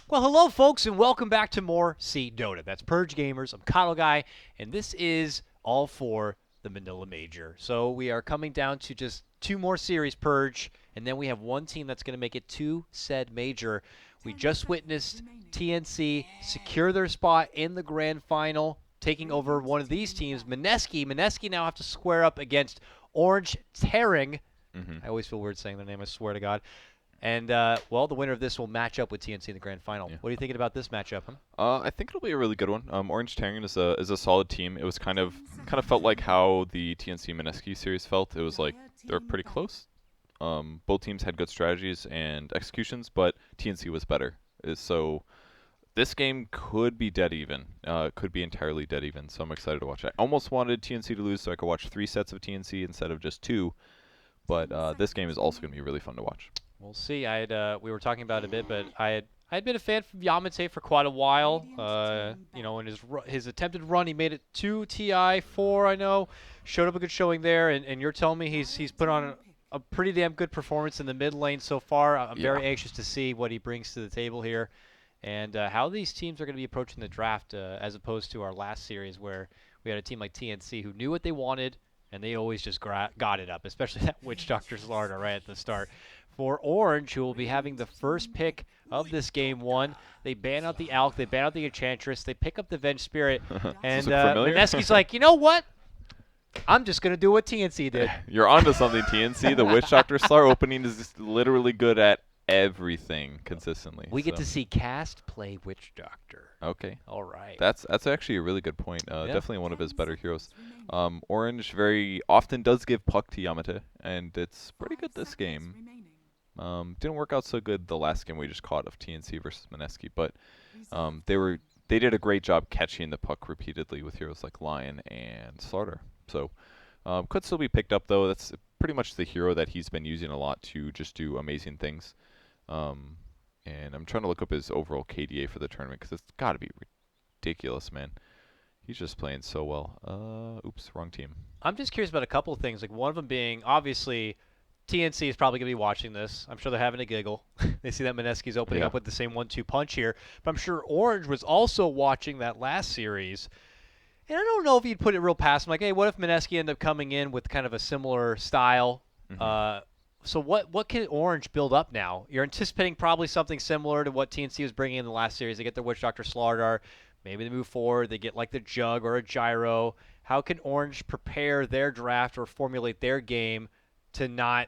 Well, hello, folks, and welcome back to more Sea Dota. That's Purge Gamers. I'm Kyle Guy, and this is all for the Manila Major. So we are coming down to just two more series, Purge, and then we have one team that's going to make it to said major. We just witnessed TNC secure their spot in the grand final, taking over one of these teams, Mineski. Mineski now have to square up against Orange.Taring. I always feel weird saying their name, I swear to God. And, well, the winner of this will match up with TNC in the grand final. Yeah. What are you thinking about this matchup, huh? I think it'll be a really good one. Orange.Taring is a solid team. It was kind of felt like how the TNC Mineski series felt. It was like they were pretty close. Both teams had good strategies and executions, but TNC was better. So this game could be dead even. Could be entirely dead even. So I'm excited to watch it. I almost wanted TNC to lose so I could watch 3 sets of TNC instead of just 2. But this game is also going to be really fun to watch. We'll see. We were talking about it a bit, but I had been a fan of Yamate for quite a while. In his attempted run, he made it 2 TI 4. I know, showed up a good showing there, and you're telling me he's put on a pretty damn good performance in the mid lane so far. I'm very anxious to see what he brings to the table here, and how these teams are going to be approaching the draft, as opposed to our last series where we had a team like TNC who knew what they wanted. And they always just got it up, especially that Witch Doctor Slarda right at the start. For Orange, who will be having the first pick of this game 1, they ban out the Alk, they ban out the Enchantress, they pick up the Venge Spirit, and Mineski's like, you know what? I'm just going to do what TNC did. You're onto something, TNC. The Witch Doctor Slar opening is just literally good at everything consistently. We get to see Cast play Witch Doctor. Okay. All right. That's actually a really good point. Definitely one of his better heroes. Orange very often does give puck to Yamate, and it's pretty good this game. Didn't work out so good the last game we just caught of TNC versus Mineski, but they did a great job catching the puck repeatedly with heroes like Lion and Slaughter. So could still be picked up though. That's pretty much the hero that he's been using a lot to just do amazing things. And I'm trying to look up his overall KDA for the tournament because it's got to be ridiculous, man. He's just playing so well. Oops, wrong team. I'm just curious about a couple of things. Like one of them being, obviously, TNC is probably going to be watching this. I'm sure they're having a giggle. They see that Mineski's opening up with the same 1-2 punch here. But I'm sure Orange was also watching that last series. And I don't know if you'd put it real past him. Like, hey, what if Mineski ended up coming in with kind of a similar style? So what can Orange build up now? You're anticipating probably something similar to what TNC was bringing in the last series. They get their Witch Doctor Slardar. Maybe they move forward. They get like the Jug or a Gyro. How can Orange prepare their draft or formulate their game to not,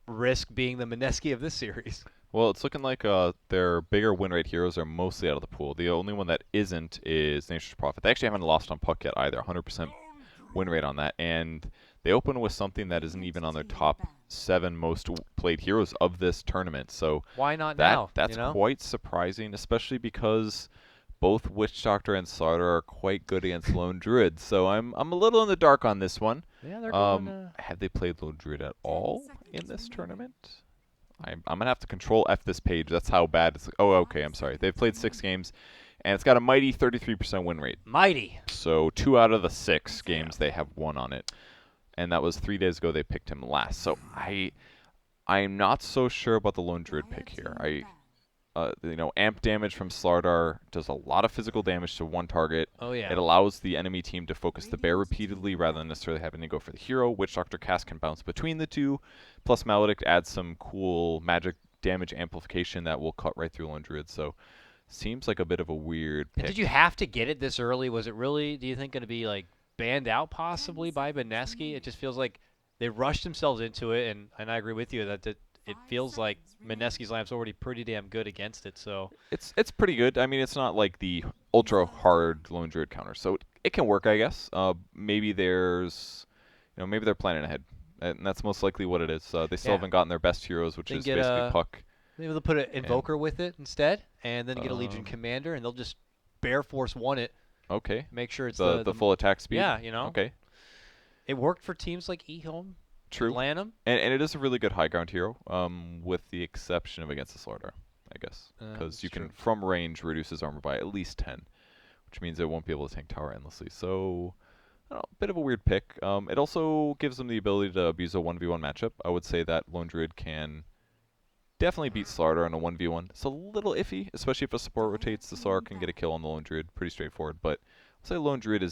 risk being the Mineski of this series? Well, it's looking like their bigger win rate heroes are mostly out of the pool. The only one that isn't is Nature's Prophet. They actually haven't lost on puck yet either. 100% win rate on that. And they open with something that isn't even on their top 7 most played heroes of this tournament. So why not now? That's quite surprising, especially because both Witch Doctor and Slaughter are quite good against Lone Druid. So I'm a little in the dark on this one. Yeah, they're going have they played Lone Druid at all in this tournament? I'm going to have to control F this page. That's how bad it's. Oh, okay, I'm sorry. They've played 6 games, and it's got a mighty 33% win rate. Mighty. So 2 out of the 6 games they have won on it. And that was 3 days ago they picked him last. So I'm not so sure about the Lone Druid pick here. Amp damage from Slardar does a lot of physical damage to one target. Oh, yeah. It allows the enemy team to focus the bear repeatedly rather than necessarily having to go for the hero. Witch Doctor Cast can bounce between the two. Plus Maledict adds some cool magic damage amplification that will cut right through Lone Druid. So seems like a bit of a weird pick. Did you have to get it this early? Was it really, do you think, going to be like banned out possibly by Mineski? It just feels like they rushed themselves into it, and I agree with you that it feels like Mineski's lamp's already pretty damn good against it. So it's pretty good. I mean, it's not like the ultra hard Lone Druid counter, so it can work, I guess. Maybe maybe they're planning ahead, and that's most likely what it is. They still haven't gotten their best heroes, which is basically puck. Maybe they'll put an Invoker with it instead, and then get a Legion Commander, and they'll just Bear Force 1 it. Okay. Make sure it's the full attack speed. Yeah, Okay. It worked for teams like eHome. True. Lanham. And it is a really good high ground hero, with the exception of against the Slardar, I guess. Because you can, from range, reduce his armor by at least 10, which means it won't be able to tank tower endlessly. So, I don't know, a bit of a weird pick. It also gives them the ability to abuse a 1v1 matchup. I would say that Lone Druid can definitely beat Slardar on a 1v1. It's a little iffy, especially if a support rotates. The Slardar can get a kill on the Lone Druid. Pretty straightforward. But I'll say Lone Druid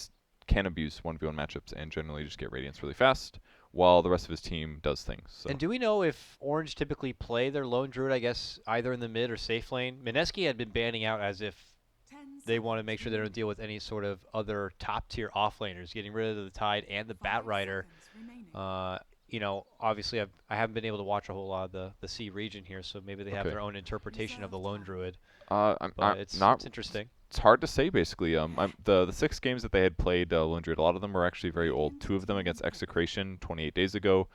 can abuse 1v1 matchups and generally just get Radiance really fast, while the rest of his team does things. So. And do we know if Orange typically play their Lone Druid, I guess, either in the mid or safe lane? Mineski had been banning out as if they want to make sure they don't deal with any sort of other top-tier offlaners, getting rid of the Tide and the Batrider. You know, obviously I haven't been able to watch a whole lot of the C region here, so maybe they have their own interpretation of the Lone Druid. But it's interesting. It's hard to say, basically. The 6 games that they had played Lone Druid, a lot of them were actually very old. 2 of them against Execration 28 days ago.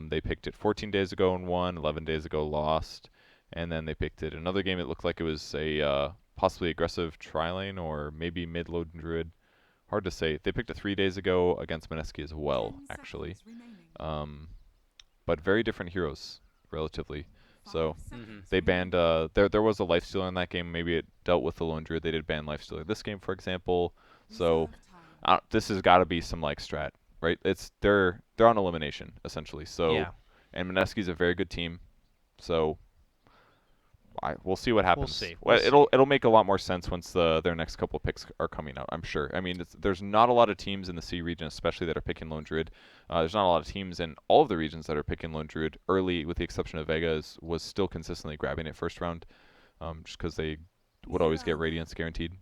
They picked it 14 days ago and won, 11 days ago lost. And then they picked it another game. It looked like it was a possibly aggressive tri-lane or maybe mid-Lone Druid. Hard to say. They picked it 3 days ago against Mineski as well, actually. But very different heroes, relatively. So they banned. There was a lifestealer in that game. Maybe it dealt with the Lone Druid. They did ban lifestealer this game, for example. So this has got to be some like strat, right? They're on elimination essentially. So and Mineski's a very good team. So we'll see what happens. We'll see. It'll make a lot more sense once their next couple of picks are coming out, I'm sure. I mean, there's not a lot of teams in the C region, especially that are picking Lone Druid. There's not a lot of teams in all of the regions that are picking Lone Druid early, with the exception of Vega, was still consistently grabbing it first round, just because they would always get Radiance guaranteed.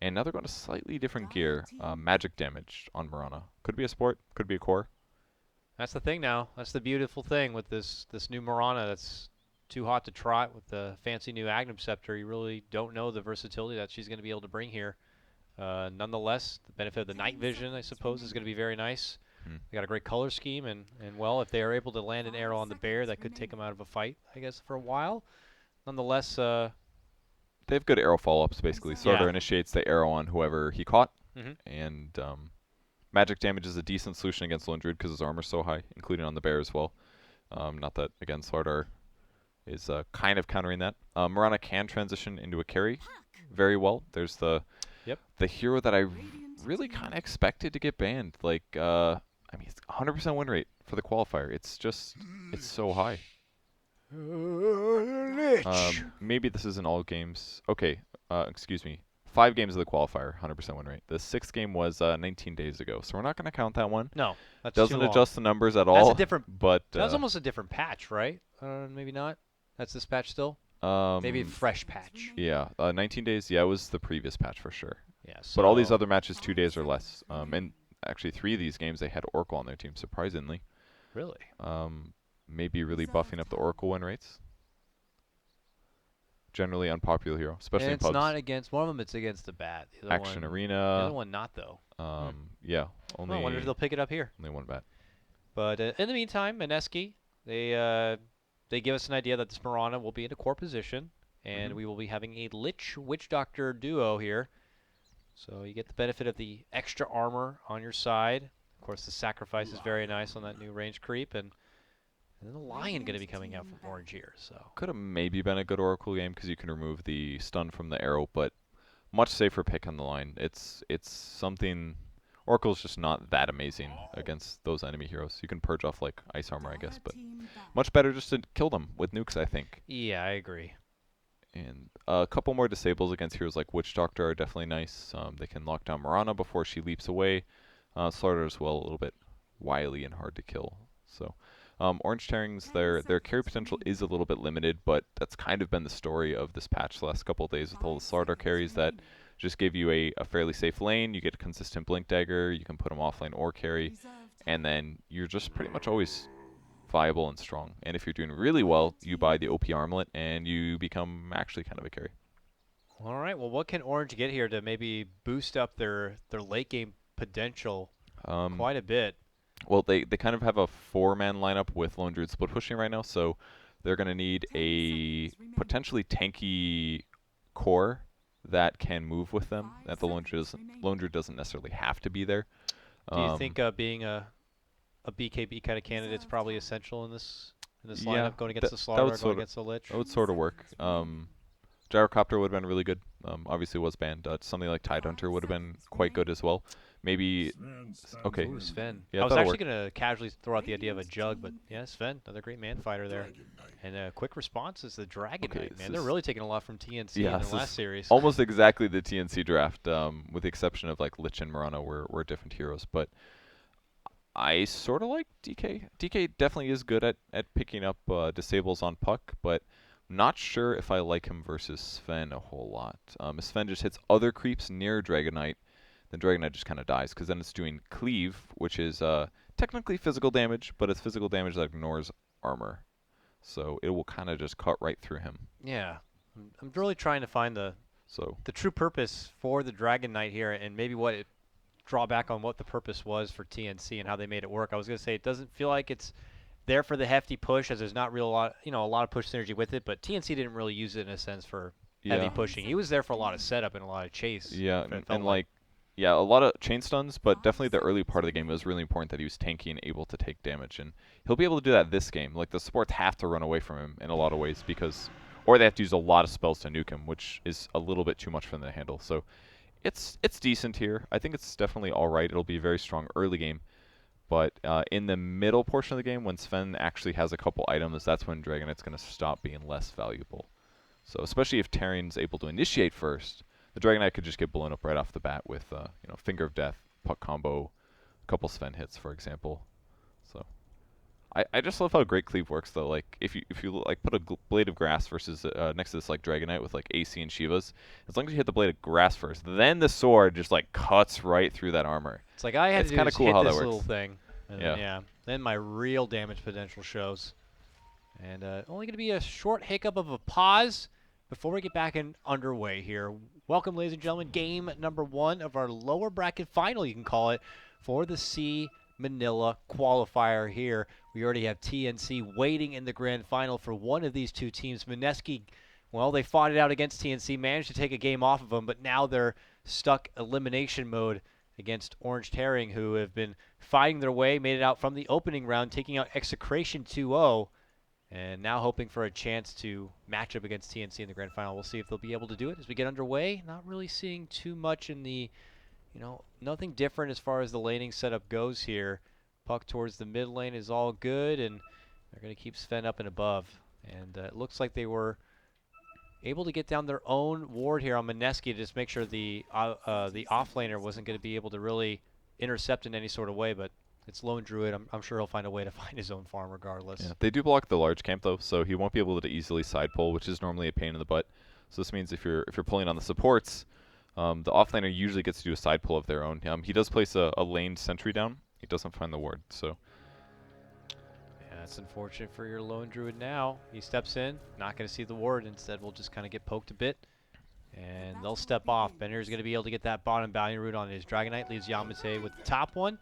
And now they're going to slightly different gear. Magic damage on Mirana. Could be a support, could be a core. That's the thing now. That's the beautiful thing with this new Mirana that's too hot to trot with the fancy new Agnum Scepter. You really don't know the versatility that she's going to be able to bring here. Nonetheless, the benefit of the night vision, I suppose, is going to be very nice. They got a great color scheme, and well, if they are able to land an arrow on the bear, that could take them out of a fight, I guess, for a while. Nonetheless, they have good arrow follow-ups, basically. Slardar initiates the arrow on whoever he caught, and magic damage is a decent solution against Lone Druid because his armor's so high, including on the bear as well. Not that, again, Slardar is kind of countering that. Mirana can transition into a carry very well. There's the hero that I really kind of expected to get banned. Like, I mean, it's 100% win rate for the qualifier. It's so high. Maybe this isn't all games. Okay, excuse me. 5 games of the qualifier, 100% win rate. The 6th game was 19 days ago, so we're not going to count that one. No, that's doesn't too long. adjust the numbers at all. That's a different. But that's almost a different patch, right? Maybe not. That's this patch still. Maybe a fresh patch. Yeah, 19 days. Yeah, it was the previous patch for sure. Yeah. So but all these other matches, 2 days or less. And actually, 3 of these games they had Oracle on their team, surprisingly. Really? Maybe really buffing up the Oracle win rates. Generally unpopular hero, especially in pubs. It's not against one of them. It's against the bat. The Action Arena. The other one not though. Yeah. Only. I wonder if they'll pick it up here. Only one bat. But in the meantime, Mineski, they give us an idea that this Mirana will be in a core position, and we will be having a Lich Witch Doctor duo here. So you get the benefit of the extra armor on your side. Of course, the sacrifice is very nice on that new range creep, and then the Lion going to be coming out from Orange here. So could have maybe been a good Oracle game because you can remove the stun from the arrow, but much safer pick on the line. It's something. Oracle's just not that amazing against those enemy heroes. You can purge off like ice armor, I guess, but much better just to kill them with nukes, I think. Yeah, I agree. And a couple more disables against heroes like Witch Doctor are definitely nice. They can lock down Mirana before she leaps away. Slardar as well, a little bit wily and hard to kill. So Orange.Taring's their carry potential is a little bit limited, but that's kind of been the story of this patch the last couple of days with all the Slardar carries that just give you a fairly safe lane. You get a consistent Blink Dagger. You can put them offlane or carry, and then you're just pretty much always viable and strong. And if you're doing really well, you buy the OP Armlet, and you become actually kind of a carry. All right. Well, what can Orange get here to maybe boost up their late game potential quite a bit? Well, they kind of have a 4-man lineup with Lone Druid split pushing right now, so they're going to need a potentially tanky core that can move with them. That the Lone Druid doesn't necessarily have to be there. Do you think being a BKB kind of candidate is probably essential in this lineup, going against the Slardar, going against the Lich? That would sort of work. Gyrocopter would have been really good. Obviously was banned. Something like Tidehunter would have been quite good as well. maybe. Okay. Ooh, Sven. Yeah, I was that'll actually work. going to casually throw out the idea of a jug, but yeah, Sven, another great man fighter there. And a quick response is the Dragon Okay, Knight, this man. They're is really taking a lot from TNC yeah, in their this last is series. almost exactly the TNC draft, with the exception of like Lich and Murano were different heroes. But I sort of like DK. DK definitely is good at picking up disables on puck, but I'm not sure if I like him versus Sven a whole lot. If Sven just hits other creeps near Dragon Knight, then Dragon Knight just kind of dies, because then it's doing cleave, which is technically physical damage, but it's physical damage that ignores armor. So it will kind of just cut right through him. Yeah. I'm really trying to find So the true purpose for the Dragon Knight here, and maybe what it draw back on what the purpose was for TNC and how they made it work. I was going to say it doesn't feel like it's there for the hefty push, as there's not real lot, a lot of push synergy with it. But TNC didn't really use it in a sense for heavy yeah, pushing. He was there for a lot of setup and a lot of chase. yeah, It felt and like. like yeah, a lot of chain stuns, but definitely the early part of the game it was really important that he was tanky and able to take damage, and he'll be able to do that this game. Like the supports have to run away from him in a lot of ways because, or they have to use a lot of spells to nuke him, which is a little bit too much for them to handle. So it's decent here. I think it's definitely all right. It'll be a very strong early game, but in the middle portion of the game, when Sven actually has a couple items, that's when Dragon Knight's going to stop being less valuable. So especially if Taring's able to initiate first, the Dragon Knight could just get blown up right off the bat with Finger of Death, puck combo, a couple Sven hits, for example. So I just love how great cleave works though. Like if you like put a blade of grass versus next to this like Dragon Knight with like AC and Shivas, as long as you hit the blade of grass first, then the sword just like cuts right through that armor. It's like I had It's to do kind of is cool hit how this that little works. thing. And Yeah. yeah. Then my real damage potential shows. And only going to be a short hiccup of a pause before we get back in underway here. Welcome, ladies and gentlemen, game number 1 of our lower bracket final, you can call it, for the C Manila qualifier here. We already have TNC waiting in the grand final for one of these two teams. Mineski, well, they fought it out against TNC, managed to take a game off of them, but now they're stuck elimination mode against Orange.Taring, who have been fighting their way, made it out from the opening round, taking out Execration 2-0. And now hoping for a chance to match up against TNC in the grand final. We'll see if they'll be able to do it as we get underway. Not really seeing too much in the, nothing different as far as the laning setup goes here. Puck towards the mid lane is all good, and they're going to keep Sven up and above. And it looks like they were able to get down their own ward here on Mineski to just make sure the offlaner wasn't going to be able to really intercept in any sort of way, but it's Lone Druid. I'm sure he'll find a way to find his own farm regardless. Yeah, they do block the large camp though, so he won't be able to easily side pull, which is normally a pain in the butt. So this means if you're pulling on the supports, the offlaner usually gets to do a side pull of their own. He does place a laned sentry down. He doesn't find the ward, so. Yeah, that's unfortunate for your Lone Druid now. He steps in, not going to see the ward. Instead, we'll just kind of get poked a bit. And they'll step off. Bender's going to be able to get that bottom bounty route on his Dragon Knight. Leaves Yamate with the top one.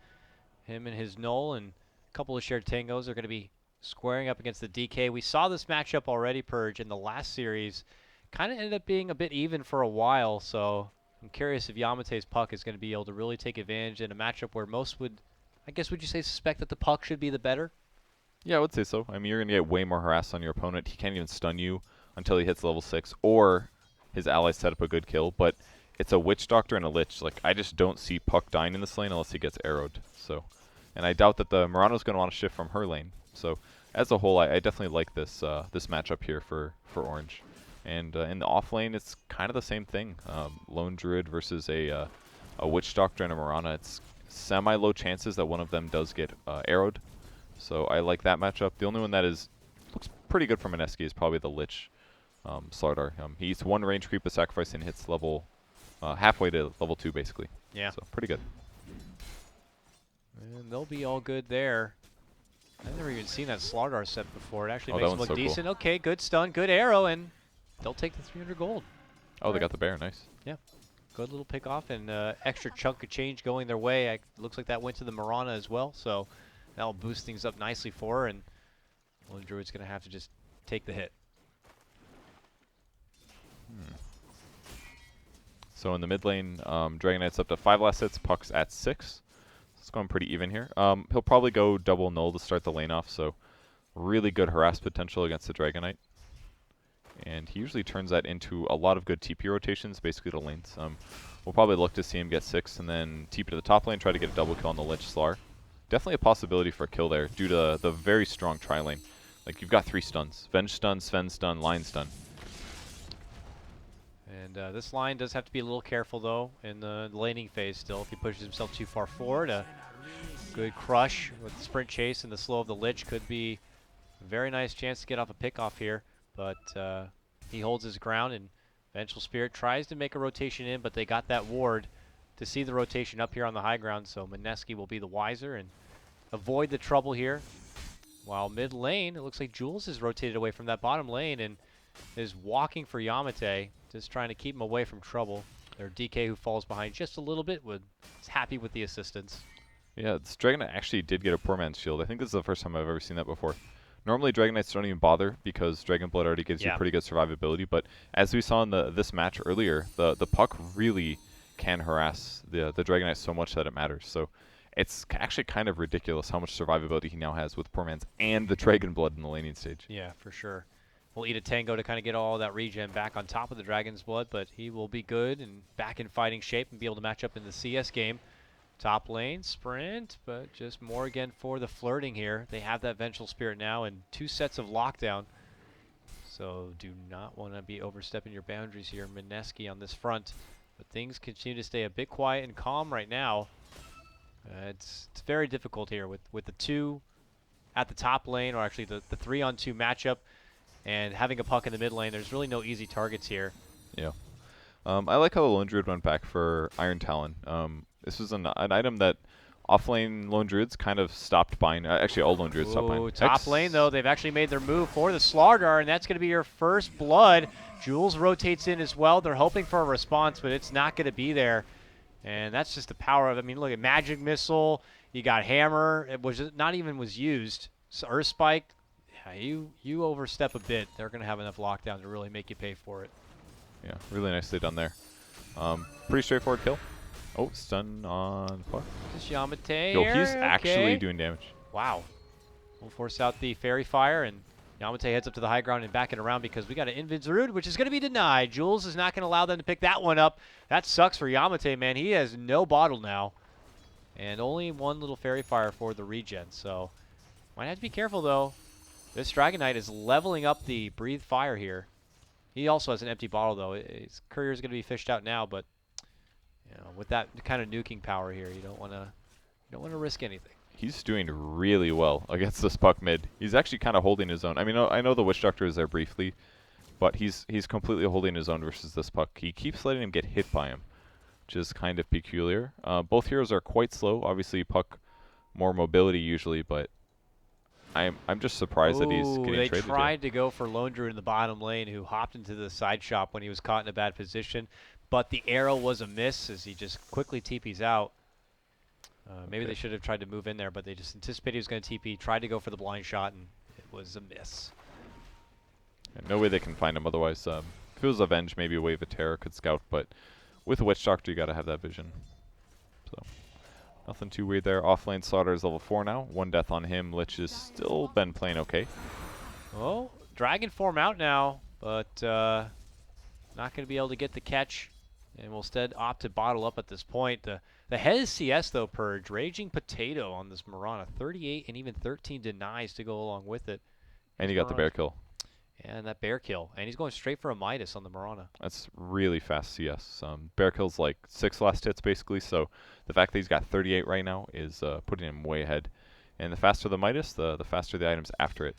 Him and his Null and a couple of shared tangos are going to be squaring up against the DK. We saw this matchup already, Purge, in the last series. Kind of ended up being a bit even for a while, so I'm curious if Yamate's puck is going to be able to really take advantage in a matchup where most would, I guess, would you say suspect that the puck should be the better? Yeah, I would say so. I mean, you're going to get way more harassed on your opponent. He can't even stun you until he hits level 6, or his allies set up a good kill, but it's a Witch Doctor and a Lich. Like, I just don't see Puck dying in this lane unless he gets arrowed. So, and I doubt that the Murano's going to want to shift from her lane. So, as a whole, I definitely like this this matchup here for Orange. And in the off lane, it's kind of the same thing. Lone Druid versus a Witch Doctor and a Murana. It's semi-low chances that one of them does get arrowed. So I like that matchup. The only one that looks pretty good for Mineski is probably the Lich. Slardar. He eats one range creep with sacrifice and hits level halfway to level 2 basically. Yeah. So pretty good. And they'll be all good there. I've never even seen that Slardar set before. It actually Oh, makes that it one's look so cool. decent. Okay, good stun, good arrow, and they'll take the 300 gold. Oh, they got the bear. Nice. Good little pick off and extra chunk of change going their way. Looks like that went to the Marana as well, so that'll boost things up nicely for her, and Lone Druid's going to have to just take the hit. So in the mid lane, Dragon Knight's up to 5 last hits, Puck's at 6. It's going pretty even here. He'll probably go double null to start the lane off, so really good harass potential against the Dragon Knight. and he usually turns that into a lot of good TP rotations, basically to lanes. We'll probably look to see him get 6 and then TP to the top lane, try to get a double kill on the Lich Slar. Definitely a possibility for a kill there due to the very strong tri-lane. Like, you've got 3 stuns. Venge stun, Sven stun, Lion stun. And this line does have to be a little careful, though, in the laning phase still. If he pushes himself too far forward, a good crush with the sprint chase and the slow of the Lich could be a very nice chance to get off a pick-off here. But he holds his ground, and Vengeful Spirit tries to make a rotation in, but they got that ward to see the rotation up here on the high ground, so Mineski will be the wiser and avoid the trouble here. While mid lane, it looks like Jules is rotated away from that bottom lane and is walking for Yamate, just trying to keep him away from trouble. Their DK, who falls behind just a little bit, is happy with the assistance. Yeah, this Dragon Knight actually did get a poor man's shield. I think this is the first time I've ever seen that before. Normally, Dragon Knights don't even bother because Dragon Blood already gives you pretty good survivability. But as we saw in this match earlier, the puck really can harass the Dragon Knight so much that it matters. So it's actually kind of ridiculous how much survivability he now has with poor man's and the Dragon Blood in the laning stage. Yeah, for sure. We'll eat a tango to kind of get all that regen back on top of the Dragon's Blood, but he will be good and back in fighting shape and be able to match up in the CS game. Top lane, sprint, but just more again for the flirting here. They have that Vengeful Spirit now and 2 sets of lockdown. So do not want to be overstepping your boundaries here, Mineski, on this front. But things continue to stay a bit quiet and calm right now. It's very difficult here with the 2 at the top lane, or actually the 3-on-2 matchup, and having a puck in the mid lane. There's really no easy targets here. Yeah. I like how the Lone Druid went back for Iron Talon. This was an item that off-lane Lone Druids kind of stopped buying. Actually, all Lone Druids stopped buying. Top lane, though, they've actually made their move for the Slardar, and that's going to be your first blood. Jules rotates in as well. They're hoping for a response, but it's not going to be there. And that's just the power of it. I mean, look at Magic Missile. You got Hammer. It was not even was used. So Earth Spike, yeah, you overstep a bit. They're going to have enough lockdown to really make you pay for it. Yeah, really nicely done there. Pretty straightforward kill. Oh, stun on puck. Just Yamate. Yo, he's actually doing damage. Wow. We'll force out the Fairy Fire, and Yamate heads up to the high ground and back it around because we got an Invincibility, which is going to be denied. Jules is not going to allow them to pick that one up. That sucks for Yamate, man. He has no bottle now. And only one little Fairy Fire for the regen, so might have to be careful, though. This Dragon Knight is leveling up the Breathe Fire here. He also has an empty bottle, though. His courier is going to be fished out now, but you know, with that kind of nuking power here, you don't want to risk anything. He's doing really well against this puck mid. He's actually kind of holding his own. I mean, I know the Witch Doctor is there briefly, but he's completely holding his own versus this puck. He keeps letting him get hit by him, which is kind of peculiar. Both heroes are quite slow. Obviously, puck more mobility usually, but I'm just surprised that he's getting traded. They tried to go for Lone Druid in the bottom lane, who hopped into the side shop when he was caught in a bad position, but the arrow was a miss as he just quickly TPs out. Maybe they should have tried to move in there, but they just anticipated he was going to TP, tried to go for the blind shot, and it was a miss. And no way they can find him otherwise. If it was Avenge, maybe a Wave of Terror could scout, but with a Witch Doctor, you got to have that vision. So nothing too weird there. Offlane Slaughter is level 4 now. 1 death on him. Lich has still been playing okay. Oh, Dragon form out now, but not going to be able to get the catch, and will instead opt to bottle up at this point. The head is CS, though, Purge. Raging Potato on this Mirana. 38 and even 13 denies to go along with it. And he got the bear kill. And that bear kill. And he's going straight for a Midas on the Mirana. That's really fast CS. Bear kill's like 6 last hits, basically, so the fact that he's got 38 right now is putting him way ahead. And the faster the Midas, the faster the items after it.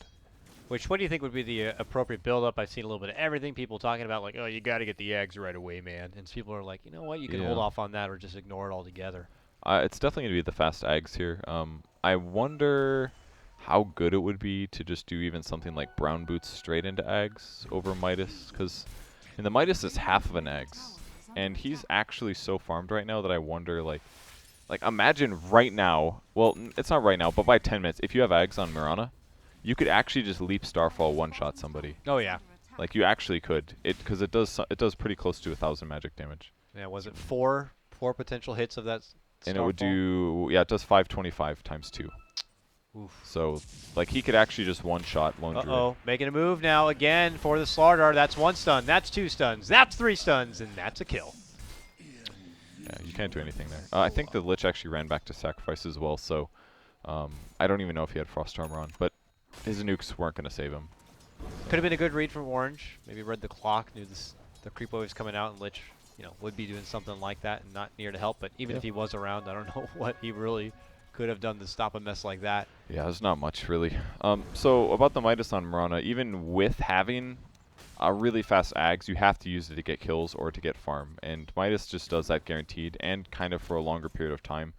What do you think would be the appropriate build-up? I've seen a little bit of everything. People talking about, like, oh, you got to get the eggs right away, man. And people are like, you know what? You can hold off on that or just ignore it altogether. It's definitely going to be the fast eggs here. I wonder how good it would be to just do even something like Brown Boots straight into eggs over Midas. Because the Midas is half of an eggs. And he's actually so farmed right now that I wonder, like imagine right now. Well, it's not right now, but by 10 minutes, if you have eggs on Mirana, you could actually just leap Starfall one-shot somebody. Oh yeah, like you actually could. Because it does pretty close to 1,000 magic damage. Yeah, was it four potential hits of that? And it would do, yeah, it does 525 times 2. Oof. So, like, he could actually just one-shot Lone Druid. Uh-oh, making a move now again for the Slardar. That's 1 stun, that's 2 stuns, that's 3 stuns, and that's a kill. Yeah, you can't do anything there. I think the Lich actually ran back to sacrifice as well, so I don't even know if he had Frost Armor on, but his nukes weren't going to save him. Could have been a good read from Orange. Maybe read the clock, knew the creep wave was coming out, and Lich, would be doing something like that and not near to help. But even if he was around, I don't know what he really could have done to stop a mess like that. Yeah, there's not much really. So about the Midas on Mirana, even with having a really fast Ags, you have to use it to get kills or to get farm, and Midas just does that guaranteed and kind of for a longer period of time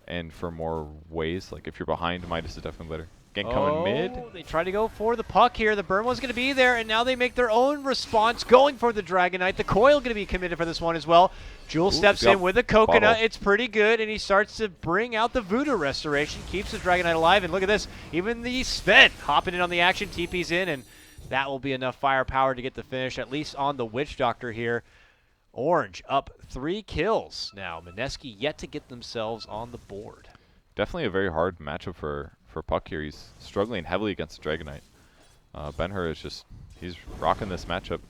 and for more ways. Like if you're behind, Midas is definitely better. Gank coming mid. They try to go for the puck here. The burn was going to be there, and now they make their own response, going for the Dragon Knight. The coil going to be committed for this one as well. Jewel steps in with a coconut. Bottle. It's pretty good, and he starts to bring out the Voodoo Restoration, keeps the Dragon Knight alive, and look at this. Even the Sven hopping in on the action, TP's in, and that will be enough firepower to get the finish, at least on the Witch Doctor here. Orange up 3 kills now. Mineski yet to get themselves on the board. Definitely a very hard matchup for Puck here. He's struggling heavily against the Dragon Knight. Ben-Hur is just, he's rocking this matchup.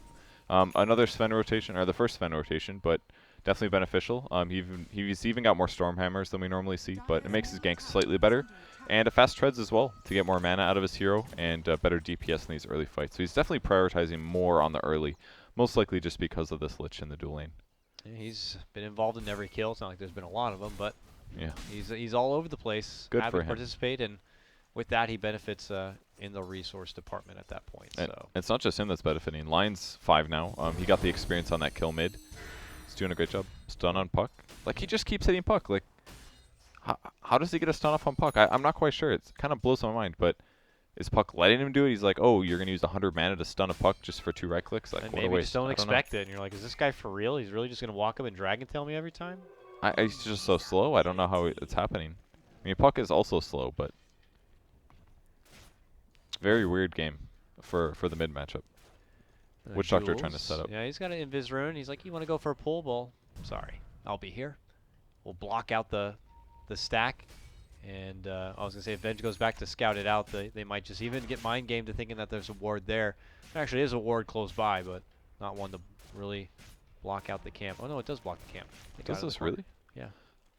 Another Sven rotation, or the first Sven rotation, but definitely beneficial. He's even got more Stormhammers than we normally see, but it makes his ganks slightly better. And a fast treads as well to get more mana out of his hero and better DPS in these early fights. So he's definitely prioritizing more on the early, most likely just because of this Lich in the dual lane. Yeah, he's been involved in every kill. It's not like there's been a lot of them, but yeah, he's all over the place. Good happy for to him. participate, and with that, he benefits in the resource department at that point. And so it's not just him that's benefiting. Line's 5 now. He got the experience on that kill mid. He's doing a great job. Stun on Puck. Like, he just keeps hitting Puck. Like, how does he get a stun off on Puck? I'm not quite sure. It kind of blows my mind, but is Puck letting him do it? He's like, oh, you're going to use 100 mana to stun a Puck just for 2 right clicks? Like, and what a maybe waste. just don't expect it, and you're like, is this guy for real? He's really just going to walk up and Dragon Tail me every time? He's just so slow. I don't know how it's happening. I mean, Puck is also slow, but very weird game for the mid matchup. Witch Doctor trying to set up. Yeah, he's got an Invis Rune. He's like, you want to go for a pull ball? Sorry, I'll be here. We'll block out the stack. And I was going to say, if Venge goes back to scout it out, they might just even get mind game to thinking that there's a ward there. There actually is a ward close by, but not one to really block out the camp. Oh, no, it does block the camp. Does this really? Yeah.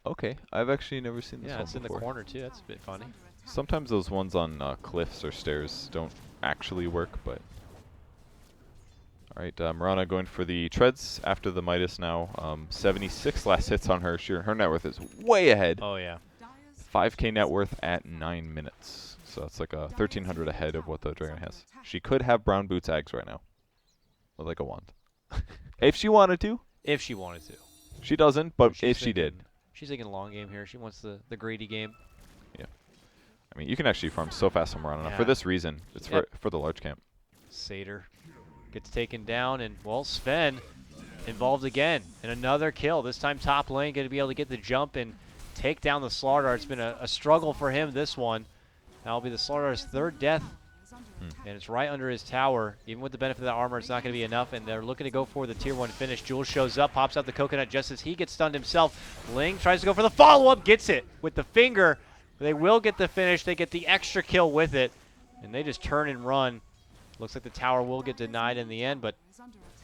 Okay, I've actually never seen this Yeah, one it's in the before. corner, too. That's a bit funny. Sometimes those ones on cliffs or stairs don't actually work, but... Alright, Mirana going for the treads after the Midas now. 76 last hits on her. Her net worth is way ahead. Oh, yeah. 5k net worth at 9 minutes. So that's like 1,300 ahead of what the Dragon has. She could have brown boots Ags right now. With like a wand. If she wanted to. If she wanted to. She doesn't, but She's if she did. She's thinking long game here. She wants the greedy game. Yeah. I mean, you can actually farm so fast on Mirana. Yeah. For this reason. It's for the large camp. Satyr gets taken down, and, well, Sven involved again in another kill. This time top lane going to be able to get the jump and take down the Slardar. It's been a struggle for him, this one. That'll be the Slardar's 3rd death, and it's right under his tower. Even with the benefit of that armor, it's not going to be enough, and they're looking to go for the tier 1 finish. Jules shows up, pops out the coconut just as he gets stunned himself. Ling tries to go for the follow-up, gets it with the finger. They will get the finish. They get the extra kill with it, and they just turn and run. Looks like the tower will get denied in the end, but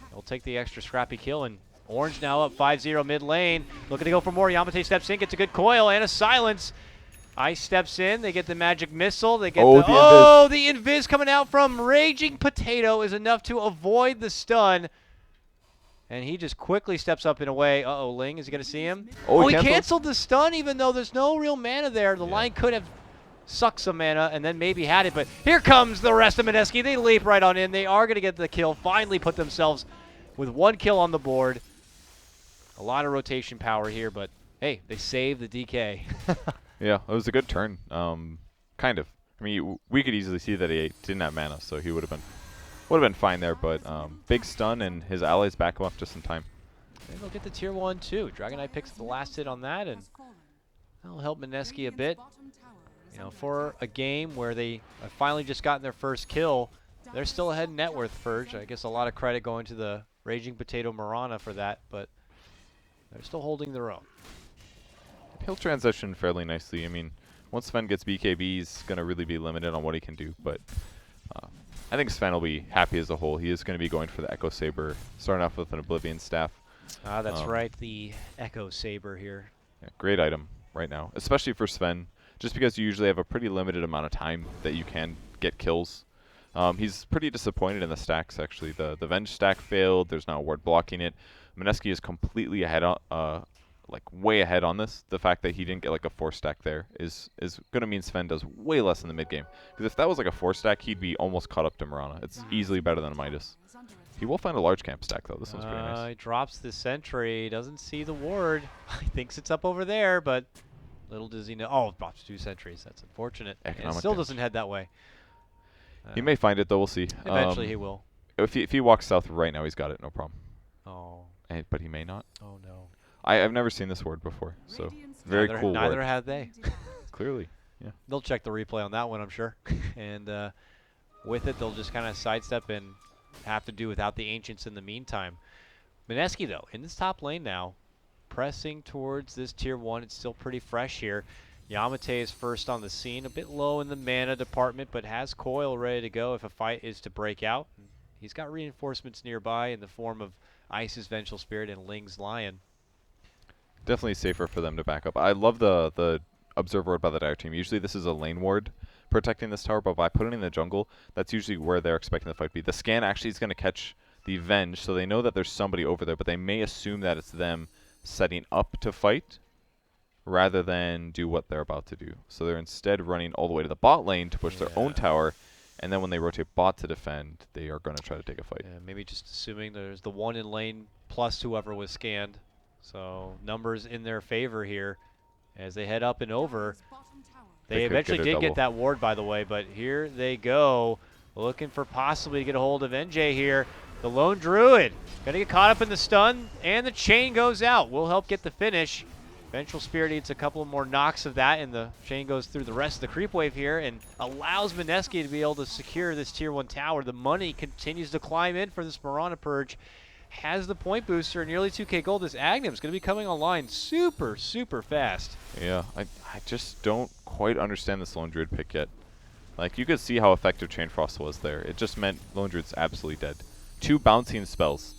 they'll take the extra scrappy kill, and Orange now up 5-0 mid lane. Looking to go for more. Yamate steps in, gets a good coil and a silence. Ice steps in. They get the magic missile. They get the invis coming out from Raging Potato is enough to avoid the stun. And he just quickly steps up and away. Uh-oh, Ling, is he going to see him? Oh, he canceled the stun even though there's no real mana there. The line could have sucked some mana and then maybe had it. But here comes the rest of Mineski. They leap right on in. They are going to get the kill. Finally put themselves with 1 kill on the board. A lot of rotation power here, but hey, they saved the DK. Yeah, it was a good turn. Kind of. I mean, we could easily see that he didn't have mana, so he would have been fine there. But big stun, and his allies back him up just in time. Maybe they'll get the tier 1 too. Dragon Knight picks up the last hit on that, and that'll help Mineski a bit. You know, for a game where they have finally just gotten their first kill, they're still ahead in net worth, Furge. I guess a lot of credit going to the Raging Potato Mirana for that, but they're still holding their own. He'll transition fairly nicely. I mean, Once Sven gets BKB, he's going to really be limited on what he can do. But I think Sven will be happy as a whole. He is going to be going for the Echo Saber, starting off with an Oblivion Staff. Ah, that's right, the Echo Saber here. Yeah, great item right now, especially for Sven, just because you usually have a pretty limited amount of time that you can get kills. He's pretty disappointed in the stacks, actually. The Venge stack failed. There's now a ward blocking it. Mineski is completely ahead on, like way ahead on this. The fact that he didn't get like a 4-stack there is going to mean Sven does way less in the mid game. Because if that was like a 4-stack, he'd be almost caught up to Mirana. It's easily better than a Midas. He will find a large camp stack though. This one's pretty nice. He drops the sentry, doesn't see the ward. He thinks it's up over there, but little does he know. Oh, drops 2 sentries. That's unfortunate. And still doesn't head that way. He may find it though. We'll see. Eventually he will. If he walks south right now, he's got it. No problem. Oh. But he may not. Oh no. I've never seen this ward before, so very cool. Neither ward. have they. Clearly, yeah. They'll check the replay on that one, I'm sure. And with it, they'll just kind of sidestep and have to do without the Ancients in the meantime. Mineski, though, in this top lane now, pressing towards this tier 1. It's still pretty fresh here. Yamate is first on the scene, a bit low in the mana department, but has Coil ready to go if a fight is to break out. He's got reinforcements nearby in the form of Ice's Vengeful Spirit and Ling's Lion. Definitely safer for them to back up. I love the Observer Ward by the Dire team. Usually this is a lane ward protecting this tower, but by putting it in the jungle, that's usually where they're expecting the fight to be. The scan actually is going to catch the Venge, so they know that there's somebody over there, but they may assume that it's them setting up to fight rather than do what they're about to do. So they're instead running all the way to the bot lane to push their own tower, and then when they rotate bot to defend, they are going to try to take a fight. Yeah, maybe just assuming there's the one in lane plus whoever was scanned. So numbers in their favor here as they head up and over. They eventually did get that ward, by the way, but here they go, looking for possibly to get a hold of NJ here. The Lone Druid gonna get caught up in the stun, and the chain goes out. Will help get the finish. Vengeful Spirit needs a couple more knocks of that, and the chain goes through the rest of the creep wave here and allows Mineski to be able to secure this tier 1 tower. The money continues to climb in for this Mirana Purge. Has the point booster, nearly 2k gold. This Agnum's going to be coming online super, super fast. Yeah, I just don't quite understand this Lone Druid pick yet. Like, you could see how effective Chain Frost was there. It just meant Lone Druid's absolutely dead. 2 bouncing spells.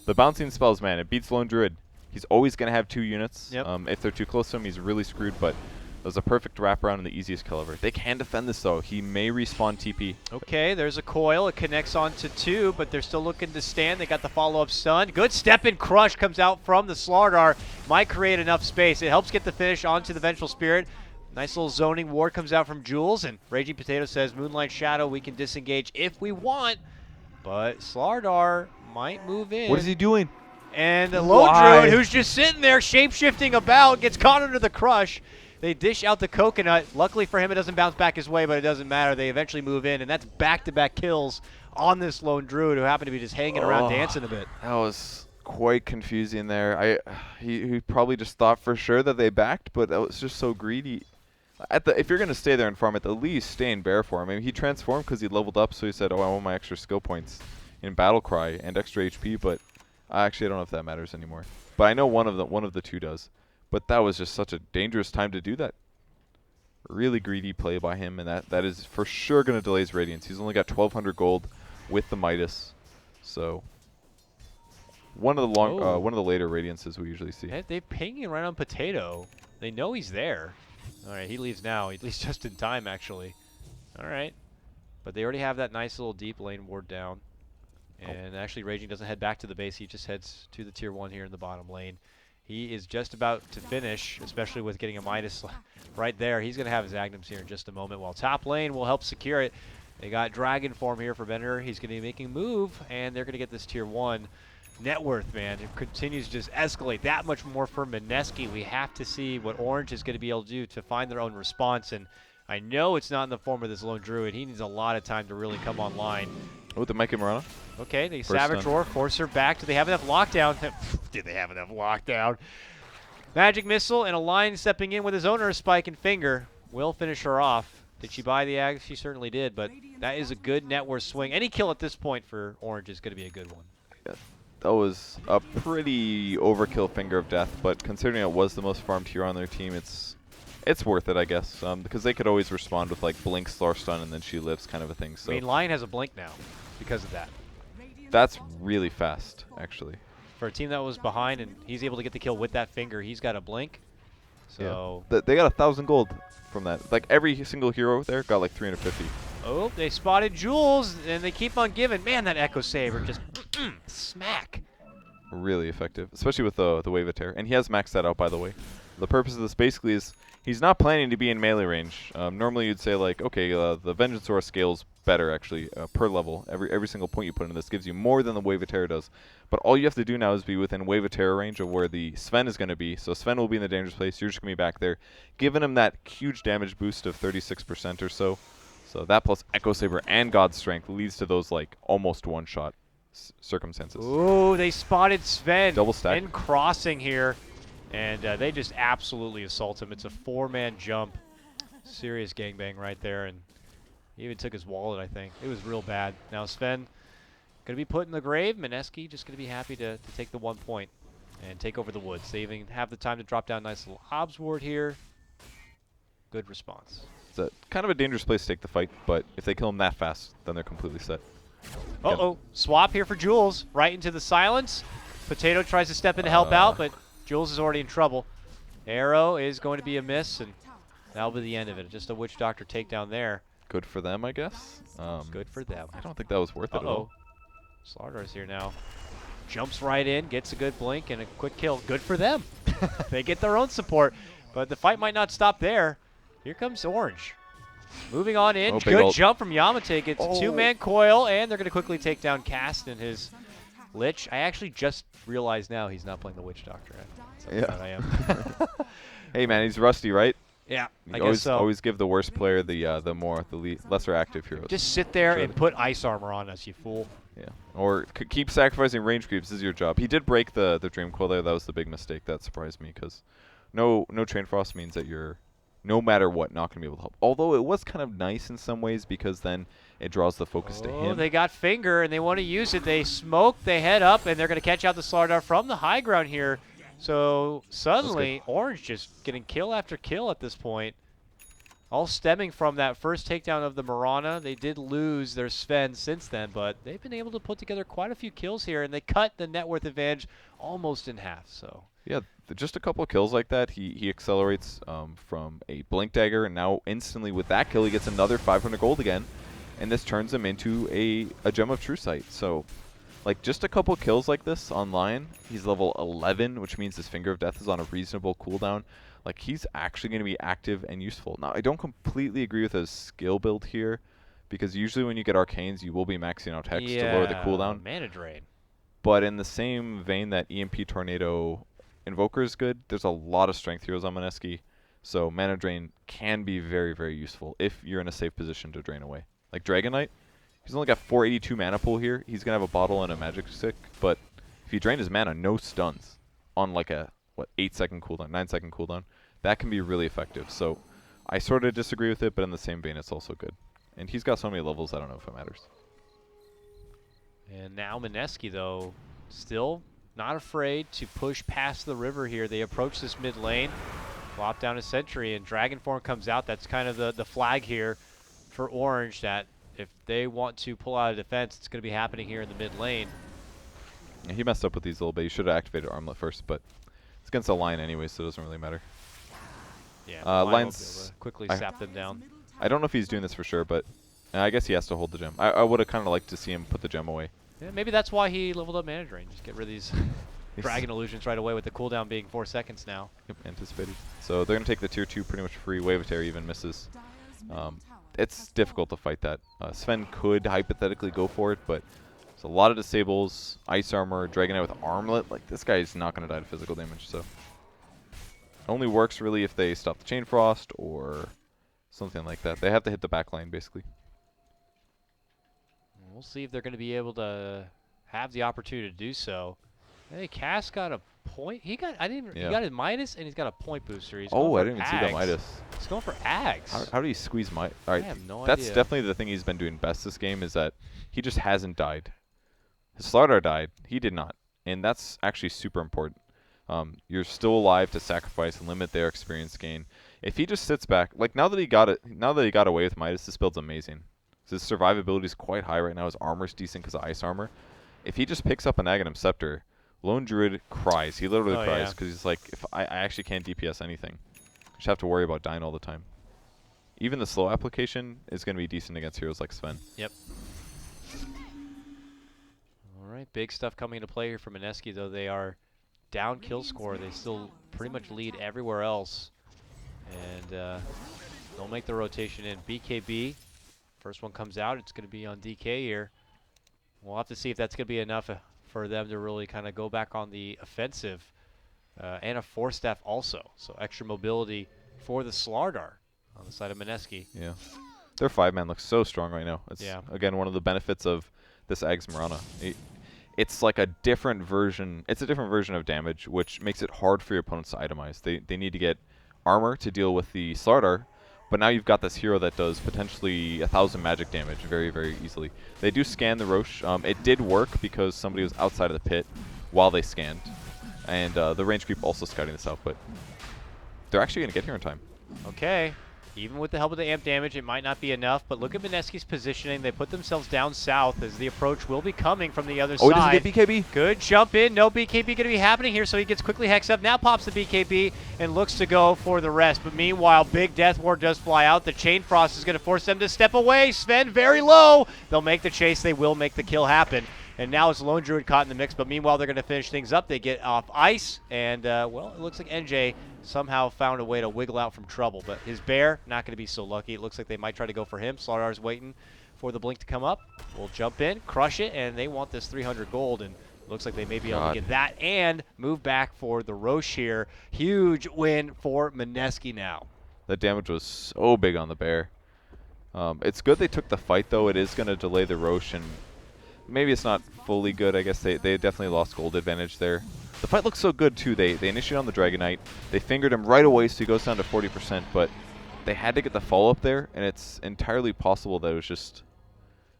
The bouncing spells, man, it beats Lone Druid. He's always going to have 2 units. Yep. If they're too close to him, he's really screwed, but it was a perfect wraparound and the easiest kill ever. They can defend this, though. He may respawn TP. Okay, there's a coil. It connects onto 2, but they're still looking to stand. They got the follow-up stun. Good step and crush comes out from the Slardar. Might create enough space. It helps get the finish onto the Vengeful Spirit. Nice little zoning ward comes out from Jules, and Raging Potato says, Moonlight Shadow, we can disengage if we want, but Slardar might move in. What is he doing? And the Lone Druid, who's just sitting there shape-shifting about, gets caught under the crush. They dish out the coconut. Luckily for him, it doesn't bounce back his way, but it doesn't matter. They eventually move in, and that's back-to-back kills on this Lone Druid, who happened to be just hanging around dancing a bit. That was quite confusing there. He probably just thought for sure that they backed, but that was just so greedy. If you're going to stay there and farm, at the least stay in bear form. I mean, he transformed because he leveled up, so he said, oh, I want my extra skill points in Battle Cry and extra HP, but actually I don't know if that matters anymore. But I know one of the 2 does. But that was just such a dangerous time to do that. Really greedy play by him, and that is for sure going to delay his Radiance. He's only got 1,200 gold with the Midas. So one of the later Radiances we usually see. They're pinging right on Potato. They know he's there. All right, he leaves now. He leaves just in time, actually. All right. But they already have that nice little deep lane ward down. And actually, Raging doesn't head back to the base. He just heads to the tier 1 here in the bottom lane. He is just about to finish, especially with getting a Midas right there. He's going to have his Agnums here in just a moment, while top lane will help secure it. They got Dragon Form here for Bender. He's going to be making a move, and they're going to get this tier 1. Net worth, man, it continues to just escalate that much more for Mineski. We have to see what Orange is going to be able to do to find their own response, and I know it's not in the form of this Lone Druid. He needs a lot of time to really come online. Oh, the Mike and Mirana. Okay, they Savage Roar, force her back. Do they have enough lockdown? Do they have enough lockdown? Magic Missile and a Lion stepping in with his owner spike and finger will finish her off. Did she buy the Ag? She certainly did, but that is a good net worth swing. Any kill at this point for Orange is going to be a good one. Yeah, that was a pretty overkill Finger of Death, but considering it was the most farmed hero on their team, it's It's worth it, I guess, because they could always respond with like blink, star stun, and then she lives kind of a thing. So I mean, Lion has a blink now because of that. that's really fast, actually. For a team that was behind and he's able to get the kill with that finger, he's got a blink. So they got 1,000 gold from that. Like every single hero there got like 350. oh, they spotted Jules and they keep on giving. Man, that Echo Saber just smack. Really effective, especially with the Wave of Terror. And he has maxed that out, by the way. The purpose of this basically is he's not planning to be in melee range. Normally you'd say like, okay, the Vengeance Aura scales better actually per level. Every single point you put into this gives you more than the Wave of Terror does. But all you have to do now is be within Wave of Terror range of where the Sven is going to be. So Sven will be in the dangerous place. You're just going to be back there, giving him that huge damage boost of 36% or so. So that plus Echo Saber and God's Strength leads to those like almost one-shot circumstances. Ooh, they spotted Sven Double stack. in crossing here. And they just absolutely assault him. It's a 4-man jump. Serious gangbang right there. And he even took his wallet, I think. It was real bad. Now Sven going to be put in the grave. Mineski just going to be happy to take the 1 point and take over the woods. They even have the time to drop down a nice little Hobbs ward here. Good response. It's a kind of a dangerous place to take the fight, but if they kill him that fast, then they're completely set. Uh-oh. Swap here for Jules. Right into the silence. Potato tries to step in to help out, but Jules is already in trouble. Arrow is going to be a miss, and that'll be the end of it. Just a Witch Doctor takedown there. Good for them, I guess. Good for them. I don't think that was worth it at all. Slardar's here now. Jumps right in, gets a good blink, and a quick kill. Good for them. They get their own support, but the fight might not stop there. Here comes Orange. Moving on in. Good jump from Yamate. Gets a 2-man coil, and they're going to quickly take down Cast and his Lich. I actually just realized now he's not playing the Witch Doctor. Yeah. I am. Hey man, he's rusty, right? Yeah, I guess guess so. Always give the worst player the lesser active heroes. Just sit there and put ice armor on us, you fool. Yeah. Or keep sacrificing range creeps. This is your job. He did break the Dream Coil there. That was the big mistake. That surprised me because no Train Frost means that you're no matter what not going to be able to help. Although it was kind of nice in some ways because then it draws the focus to him. They got finger and they want to use it. They smoke, they head up, and they're going to catch out the Slardar from the high ground here. So suddenly, Orange just getting kill after kill at this point. All stemming from that first takedown of the Mirana. They did lose their Sven since then, but they've been able to put together quite a few kills here, and they cut the net worth advantage almost in half. So yeah, just a couple of kills like that, he accelerates from a Blink Dagger, and now instantly with that kill, he gets another 500 gold again, and this turns him into a Gem of True Sight. So like just a couple kills like this on Lion, he's level 11, which means his Finger of Death is on a reasonable cooldown. Like he's actually going to be active and useful. Now I don't completely agree with his skill build here, because usually when you get Arcanes, you will be maxing out Hex to lower the cooldown. Mana Drain. But in the same vein that EMP Tornado Invoker is good, there's a lot of strength heroes on Mineski, so Mana Drain can be very, very useful if you're in a safe position to drain away. Like Dragon Knight, he's only got 482 mana pool here. He's going to have a bottle and a magic stick, but if you drain his mana, no stuns on like a, 8-second cooldown, 9-second cooldown, that can be really effective. So I sort of disagree with it, but in the same vein, it's also good. And he's got so many levels, I don't know if it matters. And now Mineski, though, still not afraid to push past the river here. They approach this mid lane, flop down a sentry, and Dragon Form comes out. That's kind of the flag here for Orange, that if they want to pull out a defense, it's going to be happening here in the mid lane. Yeah, he messed up with these a little bit. He should have activated Armlet first, but it's against a Lion anyway, so it doesn't really matter. Yeah, Lion's quickly sap them down. I don't know if he's doing this for sure, but I guess he has to hold the gem. I would have kind of liked to see him put the gem away. Yeah, maybe that's why he leveled up Mana Drain. Just get rid of these Dragon Illusions right away with the cooldown being 4 seconds now. Yep, anticipated. So they're going to take the tier 2 pretty much free. Wave of Terror even misses. It's difficult to fight that. Sven could hypothetically go for it, but there's a lot of disables, Ice Armor, Dragon Knight with Armlet. Like, this guy is not going to die to physical damage, so. Only works really if they stop the Chain Frost or something like that. They have to hit the back line, basically. We'll see if they're going to be able to have the opportunity to do so. Hey, Cass got a point. He got he got his Midas, and he's got a point booster. He's I going didn't for even see that Ags. Midas. He's going for Ags. How do you squeeze Midas? All right, I have no that's idea. definitely the thing he's been doing best this game, is that he just hasn't died. His Slardar died. He did not. And that's actually super important. You're still alive to sacrifice and limit their experience gain. If he just sits back, like now that he got away with Midas, this build's amazing. His survivability is quite high right now. His armor's decent because of ice armor. If he just picks up an Aghanim Scepter, Lone Druid cries. He literally Oh, cries yeah. because he's like, if I actually can't DPS anything. I just have to worry about dying all the time. Even the slow application is going to be decent against heroes like Sven. Yep. All right, big stuff coming into play here for Mineski, though. They are down kill score. They still pretty much lead everywhere else. And they'll make the rotation in. BKB, first one comes out. It's going to be on DK here. We'll have to see if that's going to be enough for them to really kind of go back on the offensive. And a 4-staff also. So extra mobility for the Slardar on the side of Mineski. Yeah. Their 5-man looks so strong right now. It's, Yeah. again, one of the benefits of this Ags Mirana. It's like a different version. It's a different version of damage, which makes it hard for your opponents to itemize. They need to get armor to deal with the Slardar, but now you've got this hero that does potentially 1,000 magic damage very, very easily. They do scan the Roche. It did work because somebody was outside of the pit while they scanned, and the range creep also scouting this out, but they're actually going to get here in time. Okay. Even with the help of the amp damage, it might not be enough, but look at Mineski's positioning. They put themselves down south as the approach will be coming from the other Oh, he side. doesn't get BKB? Good jump in. No BKB going to be happening here, so he gets quickly hexed up. Now pops the BKB and looks to go for the rest. But meanwhile, big Death Ward does fly out. The Chain Frost is going to force them to step away. Sven very low. They'll make the chase. They will make the kill happen. And now it's Lone Druid caught in the mix, but meanwhile they're going to finish things up. They get off ice, and, well, it looks like NJ somehow found a way to wiggle out from trouble. But his bear, not going to be so lucky. It looks like they might try to go for him. Slardar's waiting for the blink to come up. We'll jump in, crush it, and they want this 300 gold, and looks like they may be able to get that and move back for the Roche here. Huge win for Mineski now. The damage was so big on the bear. It's good they took the fight, though. It is going to delay the Roche, and maybe it's not fully good. I guess they definitely lost gold advantage there. The fight looks so good, too. They initiated on the Dragon Knight. They fingered him right away, so he goes down to 40%, but they had to get the follow-up there, and it's entirely possible that it was just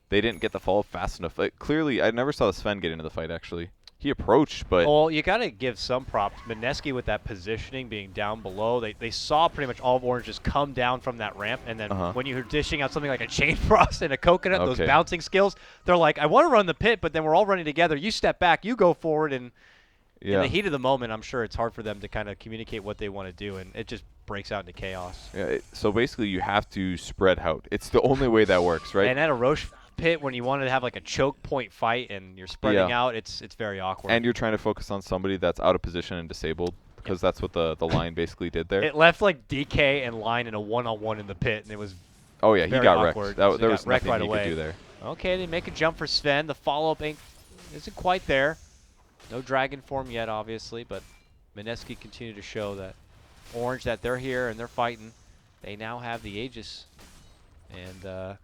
they didn't get the follow-up fast enough. Clearly, I never saw the Sven get into the fight, actually. He approached, but... Well, you got to give some props. Mineski with that positioning, being down below, they saw pretty much all of Orange just come down from that ramp, and then when you're dishing out something like a Chain Frost and a Coconut, those bouncing skills, they're like, I want to run the pit, but then we're all running together. You step back, you go forward, and in the heat of the moment, I'm sure it's hard for them to kind of communicate what they want to do, and it just breaks out into chaos. Yeah, so basically, you have to spread out. It's the only way that works, right? And at a Roche pit, when you wanted to have like a choke point fight and you're spreading out, it's very awkward. And you're trying to focus on somebody that's out of position and disabled, because that's what the line basically did there. It left like DK and Line in a one-on-one in the pit, and it was oh yeah, he got awkward. wrecked. There was wrecked nothing right he could do there. Okay, they make a jump for Sven. The follow-up isn't quite there. No dragon form yet, obviously, but Mineski continue to show that Orange, that they're here and they're fighting. They now have the Aegis, and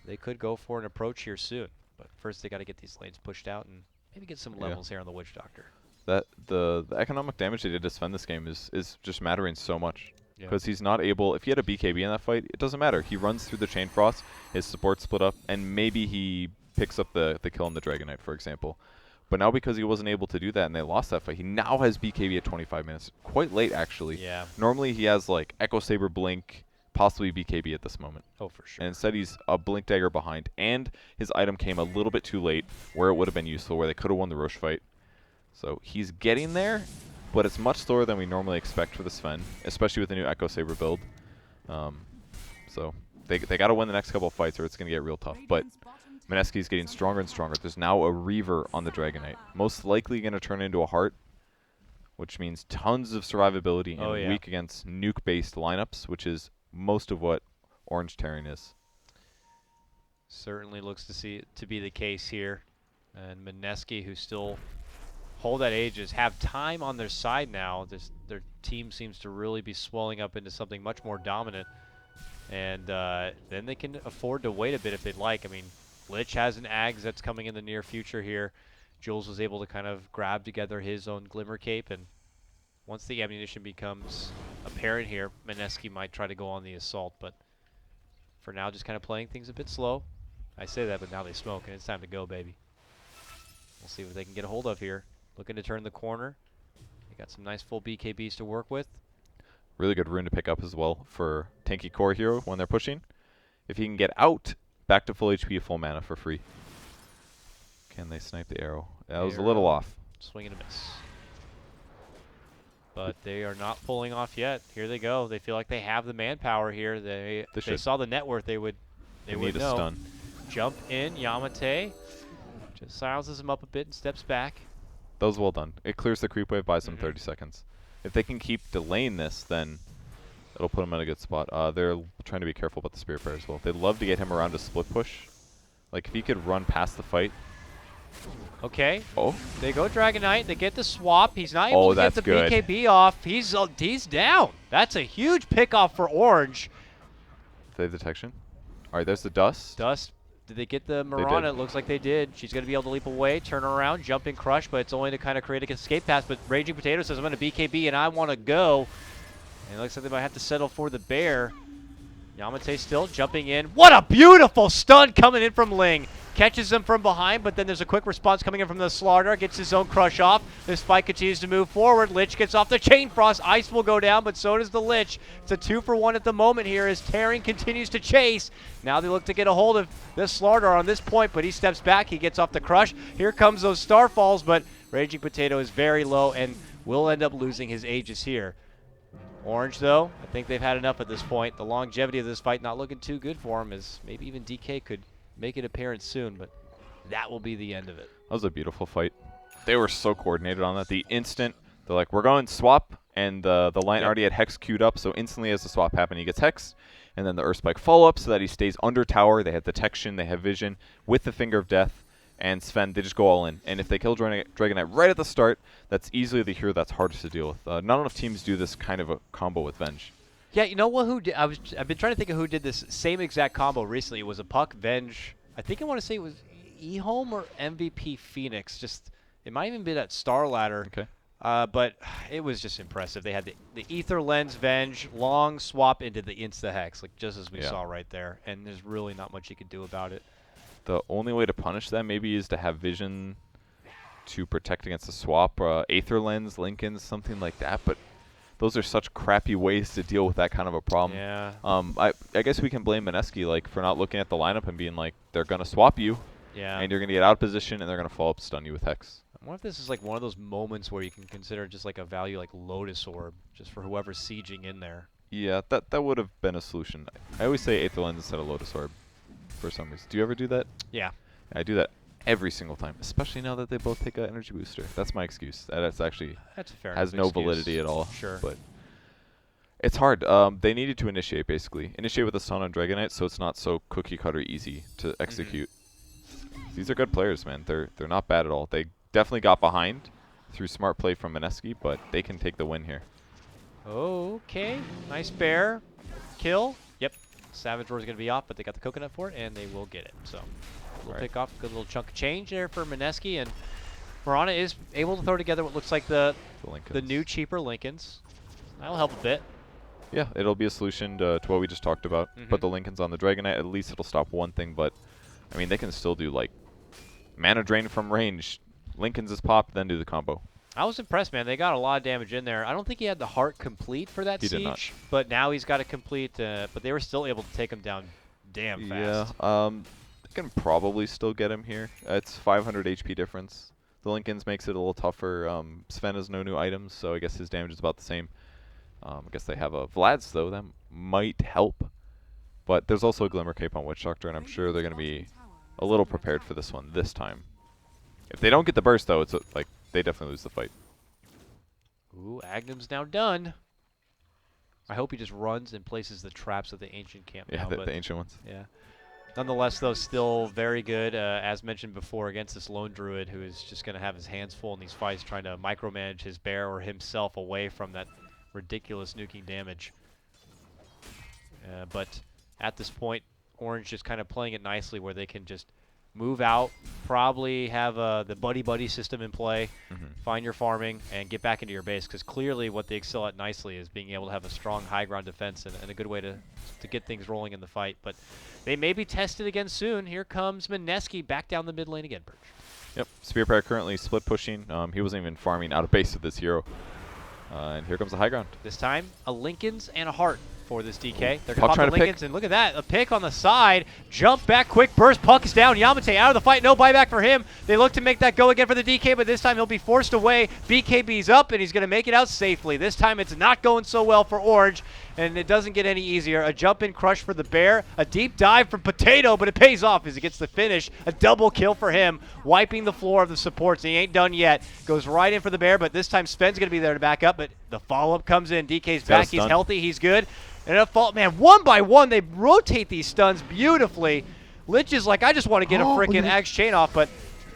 they could go for an approach here soon. But first, they got to get these lanes pushed out and maybe get some levels here on the Witch Doctor. That the economic damage they did to Sven this game is just mattering so much. Because he's not able, if he had a BKB in that fight, it doesn't matter. He runs through the Chain Frost, his support split up, and maybe he picks up the kill on the Dragon Knight, for example. But now because he wasn't able to do that and they lost that fight, he now has BKB at 25 minutes. Quite late, actually. Yeah. Normally he has like Echo Saber, Blink, possibly BKB at this moment. Oh, for sure. And instead he's a Blink Dagger behind. And his item came a little bit too late where it would have been useful, where they could have won the Roche fight. So he's getting there, but it's much slower than we normally expect for the Sven, especially with the new Echo Saber build. So they got to win the next couple of fights or it's going to get real tough. But Mineski's getting stronger and stronger. There's now a Reaver on the Dragon Knight. Most likely going to turn into a Heart, which means tons of survivability and weak against nuke-based lineups, which is most of what Orange.Taring is. Certainly looks to be the case here. And Mineski, who still hold that Aegis, have time on their side now. Their team seems to really be swelling up into something much more dominant. And then they can afford to wait a bit if they'd like. I mean, Lich has an Ags that's coming in the near future here. Jules was able to kind of grab together his own Glimmer Cape, and once the ammunition becomes apparent here, Mineski might try to go on the assault, but for now just kind of playing things a bit slow. I say that, but now they smoke, and it's time to go, baby. We'll see what they can get a hold of here. Looking to turn the corner. They got some nice full BKBs to work with. Really good rune to pick up as well for tanky core hero when they're pushing. If he can get out, back to full HP, full mana for free. Can they snipe the arrow? That was a little off. Swing and a miss. But they are not pulling off yet. Here they go. They feel like they have the manpower here. If they saw the net worth, they would need know. A stun. Jump in, Yamate. Just silences him up a bit and steps back. That was well done. It clears the creep wave, buys them 30 seconds. If they can keep delaying this, then it'll put them in a good spot. They're trying to be careful about the Spirit Bear as well. They'd love to get him around a split push. Like, if he could run past the fight. Okay. Oh. They go Dragon Knight. They get the swap. He's not able to get the BKB off. He's down. That's a huge pickoff for Orange. They have detection. All right, there's the dust. Did they get the Mirana? It looks like they did. She's going to be able to leap away, turn around, jump in crush, but it's only to kind of create an escape path. But Raging Potato says, I'm going to BKB and I want to go. And it looks like they might have to settle for the bear. Yamate still jumping in. What a beautiful stun coming in from Ling. Catches him from behind, but then there's a quick response coming in from the Slaughter. Gets his own crush off. This fight continues to move forward. Lich gets off the Chain Frost. Ice will go down, but so does the Lich. It's a 2-for-1 at the moment here as Taring continues to chase. Now they look to get a hold of this Slaughter on this point, but he steps back. He gets off the crush. Here comes those Starfalls, but Raging Potato is very low and will end up losing his Aegis here. Orange, though, I think they've had enough at this point. The longevity of this fight not looking too good for him, as maybe even DK could make an appearance soon, but that will be the end of it. That was a beautiful fight. They were so coordinated on that. The instant, they're like, we're going swap, and the line already had Hex queued up, so instantly as the swap happened, he gets Hex, and then the Earth Spike follow-up so that he stays under tower. They have detection, they have vision with the Finger of Death, and Sven, they just go all in. And if they kill Dragon Knight right at the start, that's easily the hero that's hardest to deal with. Not enough teams do this kind of a combo with Venge. Yeah, you know what? I've been trying to think of who did this same exact combo recently. It was a Puck, Venge. I think I want to say it was eHome or MVP Phoenix. It might even be that Star Ladder. Okay. But it was just impressive. They had the Ether Lens Venge, long swap into the Insta-Hex, like just as we saw right there. And there's really not much you could do about it. The only way to punish them maybe is to have vision to protect against the swap, Aether Lens, Lincolns, something like that. But those are such crappy ways to deal with that kind of a problem. Yeah. I guess we can blame Mineski for not looking at the lineup and being like, they're going to swap you. Yeah. And you're going to get out of position, and they're going to follow up stun you with Hex. I wonder if this is like one of those moments where you can consider just like a value like Lotus Orb, just for whoever's sieging in there. Yeah, that would have been a solution. I always say Aether Lens instead of Lotus Orb for some reason. Do you ever do that? Yeah. I do that every single time, especially now that they both take an energy booster. That's my excuse. That's actually has no validity at all. Sure. But it's hard. They needed to initiate, basically. Initiate with a stun on Dragon Knight so it's not so cookie-cutter easy to execute. These are good players, man. They're not bad at all. They definitely got behind through smart play from Mineski, but they can take the win here. Okay. Nice bear. Kill. Yep. Savage Roar is going to be off, but they got the coconut for it, and they will get it. So we'll pick off a good little chunk of change there for Mineski, and Mirana is able to throw together what looks like the new, cheaper Lincolns. That'll help a bit. Yeah, it'll be a solution to what we just talked about. Put the Lincolns on the Dragon Knight. At least it'll stop one thing, but, I mean, they can still do, like, mana drain from range. Lincolns is popped, then do the combo. I was impressed, man. They got a lot of damage in there. I don't think he had the heart complete for that siege, but now he's got it complete. But they were still able to take him down damn fast. Yeah, they can probably still get him here. It's 500 HP difference. The Lincolns makes it a little tougher. Sven has no new items, so I guess his damage is about the same. I guess they have a Vlad's, though. That might help. But there's also a Glimmer Cape on Witch Doctor, and I'm sure they're going to be a little prepared for this one this time. If they don't get the burst, though, it's like they definitely lose the fight. Ooh, Agnum's now done. I hope he just runs and places the traps at the ancient camp. Yeah, now, the ancient ones. Yeah. Nonetheless, though, still very good, as mentioned before, against this lone druid who is just going to have his hands full in these fights, trying to micromanage his bear or himself away from that ridiculous nuking damage. But at this point, Orange just kind of playing it nicely where they can just move out, probably have the buddy-buddy system in play, find your farming, and get back into your base, because clearly what they excel at nicely is being able to have a strong high-ground defense and a good way to get things rolling in the fight. But they may be tested again soon. Here comes Mineski back down the mid lane again, Birch. Yep, Spirit Bear currently split pushing. He wasn't even farming out of base with this hero. And here comes the high ground. This time, a Lincoln's and a heart for this DK. They're going to Puck pop trying the to pick. Lincolns, and look at that. A pick on the side. Jump back, quick burst. Puck is down. Yamate out of the fight. No buyback for him. They look to make that go again for the DK, but this time he'll be forced away. BKB's up, and he's going to make it out safely. This time it's not going so well for Orange, and it doesn't get any easier. A jump-in crush for the Bear. A deep dive from Potato, but it pays off as he gets the finish. A double kill for him, wiping the floor of the supports. He ain't done yet. Goes right in for the Bear, but this time Sven's going to be there to back up, but the follow-up comes in. DK's back. He's healthy. He's good. And a fault, man, one by one, they rotate these stuns beautifully. Lynch is like, I just want to get a freaking Axe chain off, but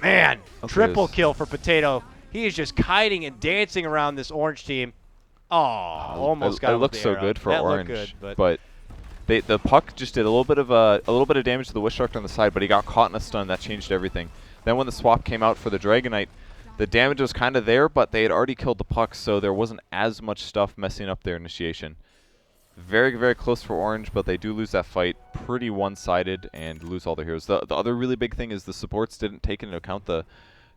man, triple kill for Potato. He is just kiting and dancing around this Orange team. Oh, almost got him. It looks so good for Orange, good, but the puck just did a little bit of damage to the Wish Doctor on the side, but he got caught in a stun. That changed everything. Then when the swap came out for the Dragonite, the damage was kind of there, but they had already killed the puck, so there wasn't as much stuff messing up their initiation. Very, very close for Orange, but they do lose that fight. Pretty one-sided and lose all their heroes. The other really big thing is the supports didn't take into account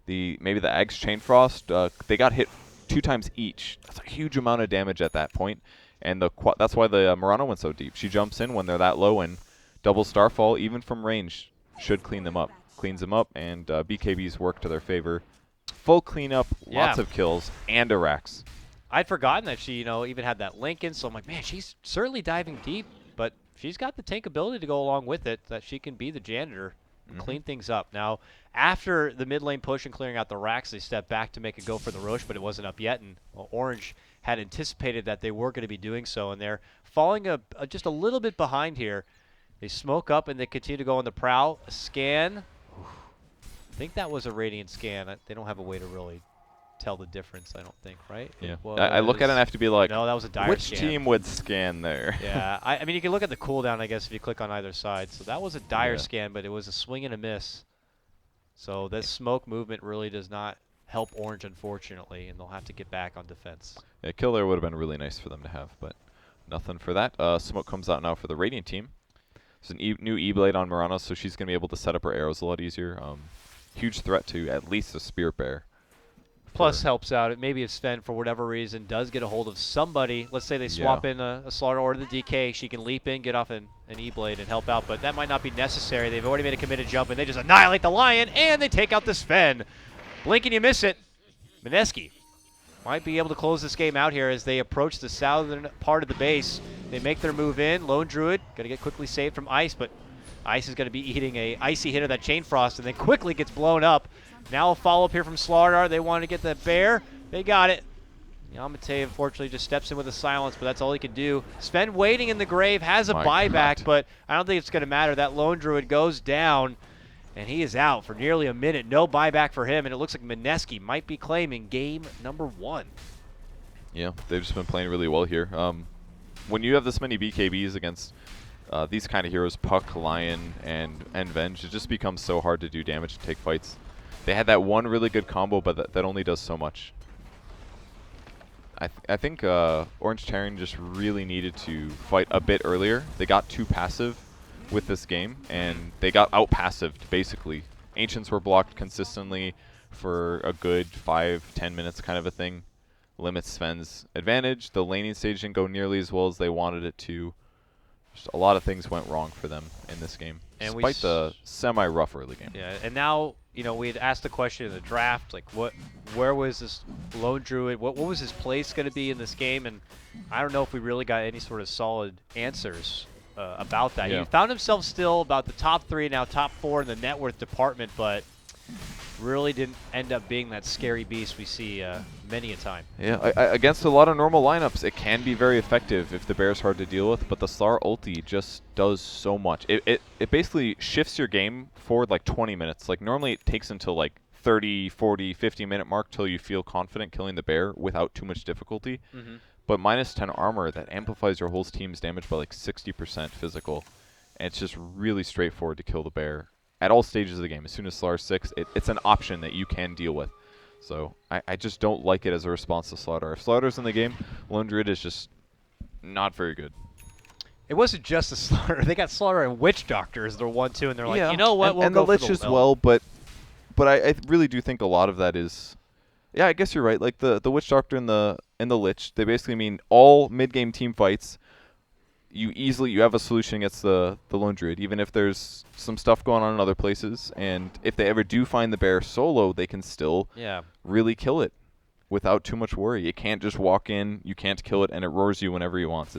maybe the Ags Chain Frost. They got hit 2 times each. That's a huge amount of damage at that point, and that's why the Murano went so deep. She jumps in when they're that low, and double Starfall, even from range, should clean them up. Cleans them up, and BKBs work to their favor. Full cleanup, lots of kills, and a Rax. I'd forgotten that she, even had that Lincoln, so I'm like, man, she's certainly diving deep, but she's got the tank ability to go along with it, that she can be the janitor and clean things up. Now, after the mid lane push and clearing out the racks, they stepped back to make a go for the Roche, but it wasn't up yet, and Orange had anticipated that they were going to be doing so, and they're falling just a little bit behind here. They smoke up, and they continue to go on the prowl. A scan. I think that was a Radiant scan. They don't have a way to really tell the difference, I don't think, right? Yeah. I look at it and I have to be like, no, that was a dire which scan. team would scan there? Yeah, I mean, you can look at the cooldown, I guess, if you click on either side. So that was a dire scan, but it was a swing and a miss. So this smoke movement really does not help Orange, unfortunately, and they'll have to get back on defense. Yeah, kill there would have been really nice for them to have, but nothing for that. Smoke comes out now for the Radiant team. There's a new E-Blade on Murano, so she's going to be able to set up her arrows a lot easier. Huge threat to at least a Spirit Bear. Plus helps out. Maybe if Sven, for whatever reason, does get a hold of somebody. Let's say they swap in a Slaughter or the DK. She can leap in, get off an E-Blade, and help out. But that might not be necessary. They've already made a committed jump, and they just annihilate the Lion, and they take out the Sven. Blink and you miss it. Mineski might be able to close this game out here as they approach the southern part of the base. They make their move in. Lone Druid got to get quickly saved from Ice, but Ice is going to be eating a icy hit of that Chain Frost, and then quickly gets blown up. Now a follow-up here from Slaughter. They want to get the Bear. They got it. Yamate, unfortunately, just steps in with a silence, but that's all he can do. Sven waiting in the grave, has a buyback, but I don't think it's going to matter. That Lone Druid goes down, and he is out for nearly a minute. No buyback for him, and it looks like Mineski might be claiming game number 1. Yeah, they've just been playing really well here. When you have this many BKBs against these kind of heroes, Puck, Lion, and Venge, it just becomes so hard to do damage and take fights. They had that one really good combo, but that only does so much. I think Orange.Taring just really needed to fight a bit earlier. They got too passive with this game, and they got out-passived, basically. Ancients were blocked consistently for a good 5-10 minutes kind of a thing. Limits Sven's advantage. The laning stage didn't go nearly as well as they wanted it to. Just a lot of things went wrong for them in this game, and despite the semi-rough early game. Yeah, and now, we had asked the question in the draft, like, where was this Lone Druid? What was his place going to be in this game? And I don't know if we really got any sort of solid answers about that. Yeah. He found himself still about the top 3, now top 4 in the net worth department, but really didn't end up being that scary beast we see many a time. Yeah, against a lot of normal lineups, it can be very effective if the Bear's hard to deal with, but the Slar ulti just does so much. It basically shifts your game forward like 20 minutes. Like normally it takes until like 30, 40, 50-minute mark till you feel confident killing the Bear without too much difficulty. But minus 10 armor, that amplifies your whole team's damage by like 60% physical. And it's just really straightforward to kill the Bear at all stages of the game. As soon as Slar's 6, it's an option that you can deal with. So I just don't like it as a response to Slaughter. If Slaughter's in the game, Lone Druid is just not very good. It wasn't just a Slaughter. They got Slaughter and Witch Doctor as their 1-2, and they're like, you know what, and the Lich as well, but I really do think a lot of that is Yeah, I guess you're right. Like the Witch Doctor and the Lich, they basically mean all mid-game team fights. You have a solution against the Lone Druid, even if there's some stuff going on in other places. And if they ever do find the bear solo, they can still really kill it without too much worry. You can't just walk in, you can't kill it, and it roars you whenever he wants.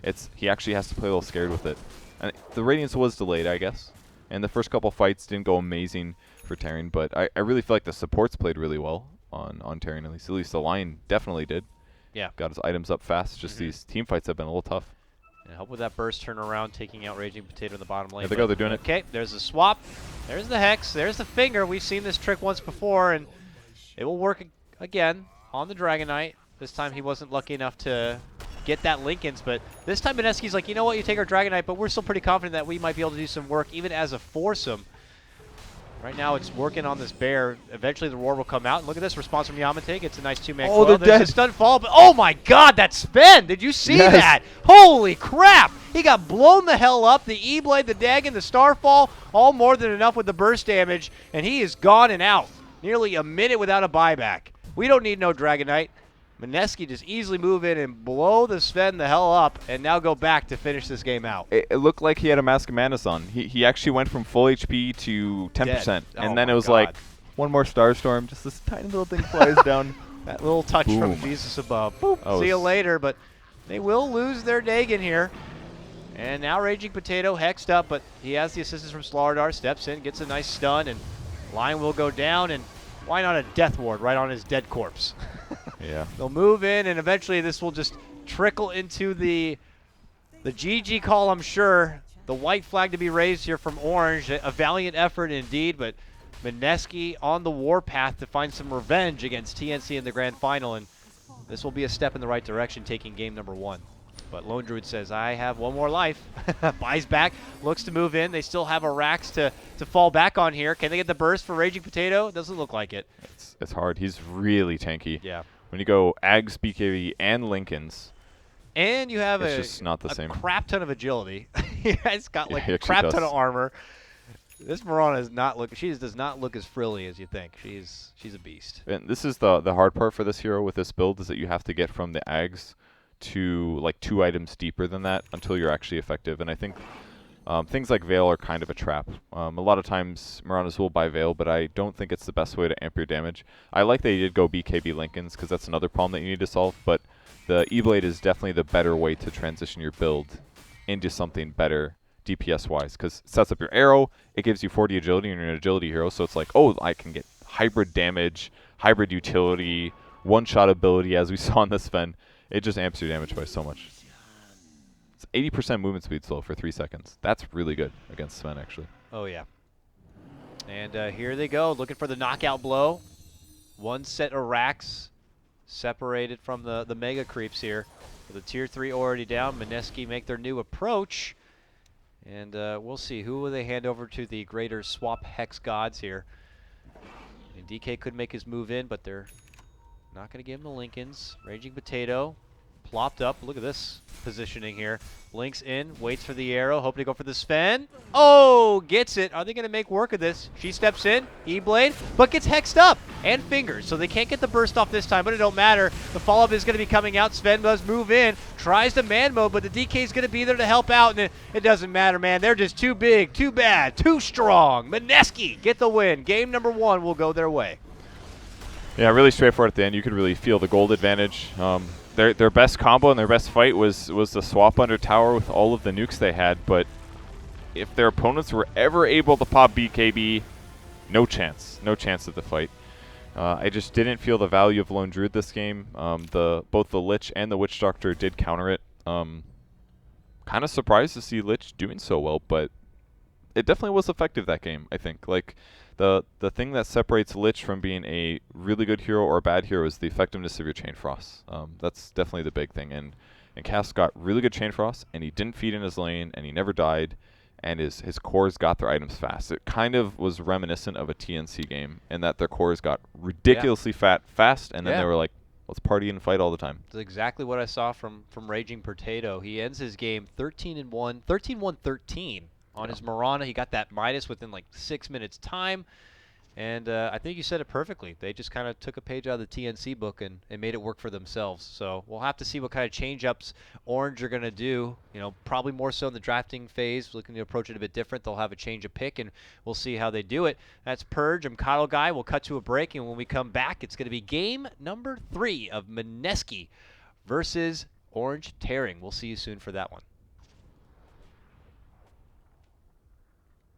It's he actually has to play a little scared with it. And the Radiance was delayed, I guess, and the first couple fights didn't go amazing for Taring, but I really feel like the supports played really well on Taring, at least. At least the line definitely did. Yeah. Got his items up fast. Just these team fights have been a little tough. And help with that burst turnaround, taking out Raging Potato in the bottom lane. There they go, they're doing it. Okay, there's the swap. There's the Hex. There's the Finger. We've seen this trick once before, and it will work again on the Dragon Knight. This time he wasn't lucky enough to get that Linken's, but this time Mineski's like, you know what, you take our Dragon Knight, but we're still pretty confident that we might be able to do some work even as a foursome. Right now it's working on this bear. Eventually the roar will come out. And look at this response from Yamate. Gets a nice two-man coil. They're dead. A stun fall, but oh my god, that Sven! Did you see that? Holy crap! He got blown the hell up. The E-Blade, the Dagon, the Starfall, all more than enough with the burst damage, and he is gone and out. Nearly a minute without a buyback. We don't need no Dragon Knight. Mineski just easily move in and blow the Sven the hell up and now go back to finish this game out. It looked like he had a Mask of Madness on. He actually went from full HP to 10%. And then it was like, one more Starstorm, just this tiny little thing flies down. That little touch Boom. from Jesus above. Boop. See you later, but they will lose their Dagon here. And now Raging Potato hexed up, but he has the assistance from Slardar, steps in, gets a nice stun, and line will go down, and why not a Death Ward right on his dead corpse? Yeah. They'll move in, and eventually this will just trickle into the GG call, I'm sure. The white flag to be raised here from Orange. A valiant effort indeed, but Mineski on the warpath to find some revenge against TNC in the grand final, and this will be a step in the right direction, taking game number 1. But Lone Druid says, I have one more life. Buys back, looks to move in. They still have a Rax to fall back on here. Can they get the burst for Raging Potato? Doesn't look like it. It's hard. He's really tanky. Yeah. When you go Ags, BKB, and Lincolns, and you have it's just not the same. Crap ton of agility. He's got like a crap ton of armor. This Marana is not look. She does not look as frilly as you think. She's a beast. And this is the hard part for this hero with this build, is that you have to get from the Ags to like 2 items deeper than that until you're actually effective. And I think things like Veil are kind of a trap. A lot of times Maranas will buy Veil, but I don't think it's the best way to amp your damage. I like that you did go BKB Lincolns, because that's another problem that you need to solve, but the E-Blade is definitely the better way to transition your build into something better DPS-wise, because it sets up your arrow, it gives you 40 agility, and you're an agility hero, so it's like, oh, I can get hybrid damage, hybrid utility, one-shot ability, as we saw in this Sven. It just amps your damage by so much. It's 80% movement speed slow for 3 seconds. That's really good against Sven, actually. Oh, yeah. And here they go, looking for the knockout blow. One set of racks separated from the mega creeps here. With the tier 3 already down, Mineski make their new approach. And we'll see. Who will they hand over to the greater swap hex gods here? And DK could make his move in, but they're not going to give him the Lincolns. Raging Potato plopped up. Look at this positioning here. Blinks in, waits for the arrow, hoping to go for the Sven. Oh, gets it. Are they going to make work of this? She steps in, E-Blade, but gets hexed up and fingers, so they can't get the burst off this time, but it don't matter. The follow-up is going to be coming out. Sven does move in, tries to man mode, but the DK is going to be there to help out, and it doesn't matter, man. They're just too big, too bad, too strong. Mineski get the win. Game number 1 will go their way. Yeah, really straightforward at the end. You could really feel the gold advantage. Their best combo and their best fight was the swap under tower with all of the nukes they had, but if their opponents were ever able to pop BKB, no chance of the fight. I just didn't feel the value of Lone Druid this game. Both the Lich and the Witch Doctor did counter it. Kind of surprised to see Lich doing so well, but it definitely was effective that game, I think. Like, the thing that separates Lich from being a really good hero or a bad hero is the effectiveness of your Chain Frost. That's definitely the big thing. And Cass got really good Chain Frost, and he didn't feed in his lane, and he never died, and his cores got their items fast. It kind of was reminiscent of a TNC game in that their cores got ridiculously fast, and then they were like, let's party and fight all the time. That's exactly what I saw from Raging Potato. He ends his game 13-1, 13-1-13 on his Marana. He got that minus within like 6 minutes time. And I think you said it perfectly. They just kind of took a page out of the TNC book and made it work for themselves. So we'll have to see what kind of change-ups Orange are going to do. You know, probably more so in the drafting phase, looking to approach it a bit different. They'll have a change of pick, and we'll see how they do it. That's Purge. I'm Coddle Guy. We'll cut to a break, and when we come back, it's going to be game number 3 of Mineski versus Orange.Taring. We'll see you soon for that one.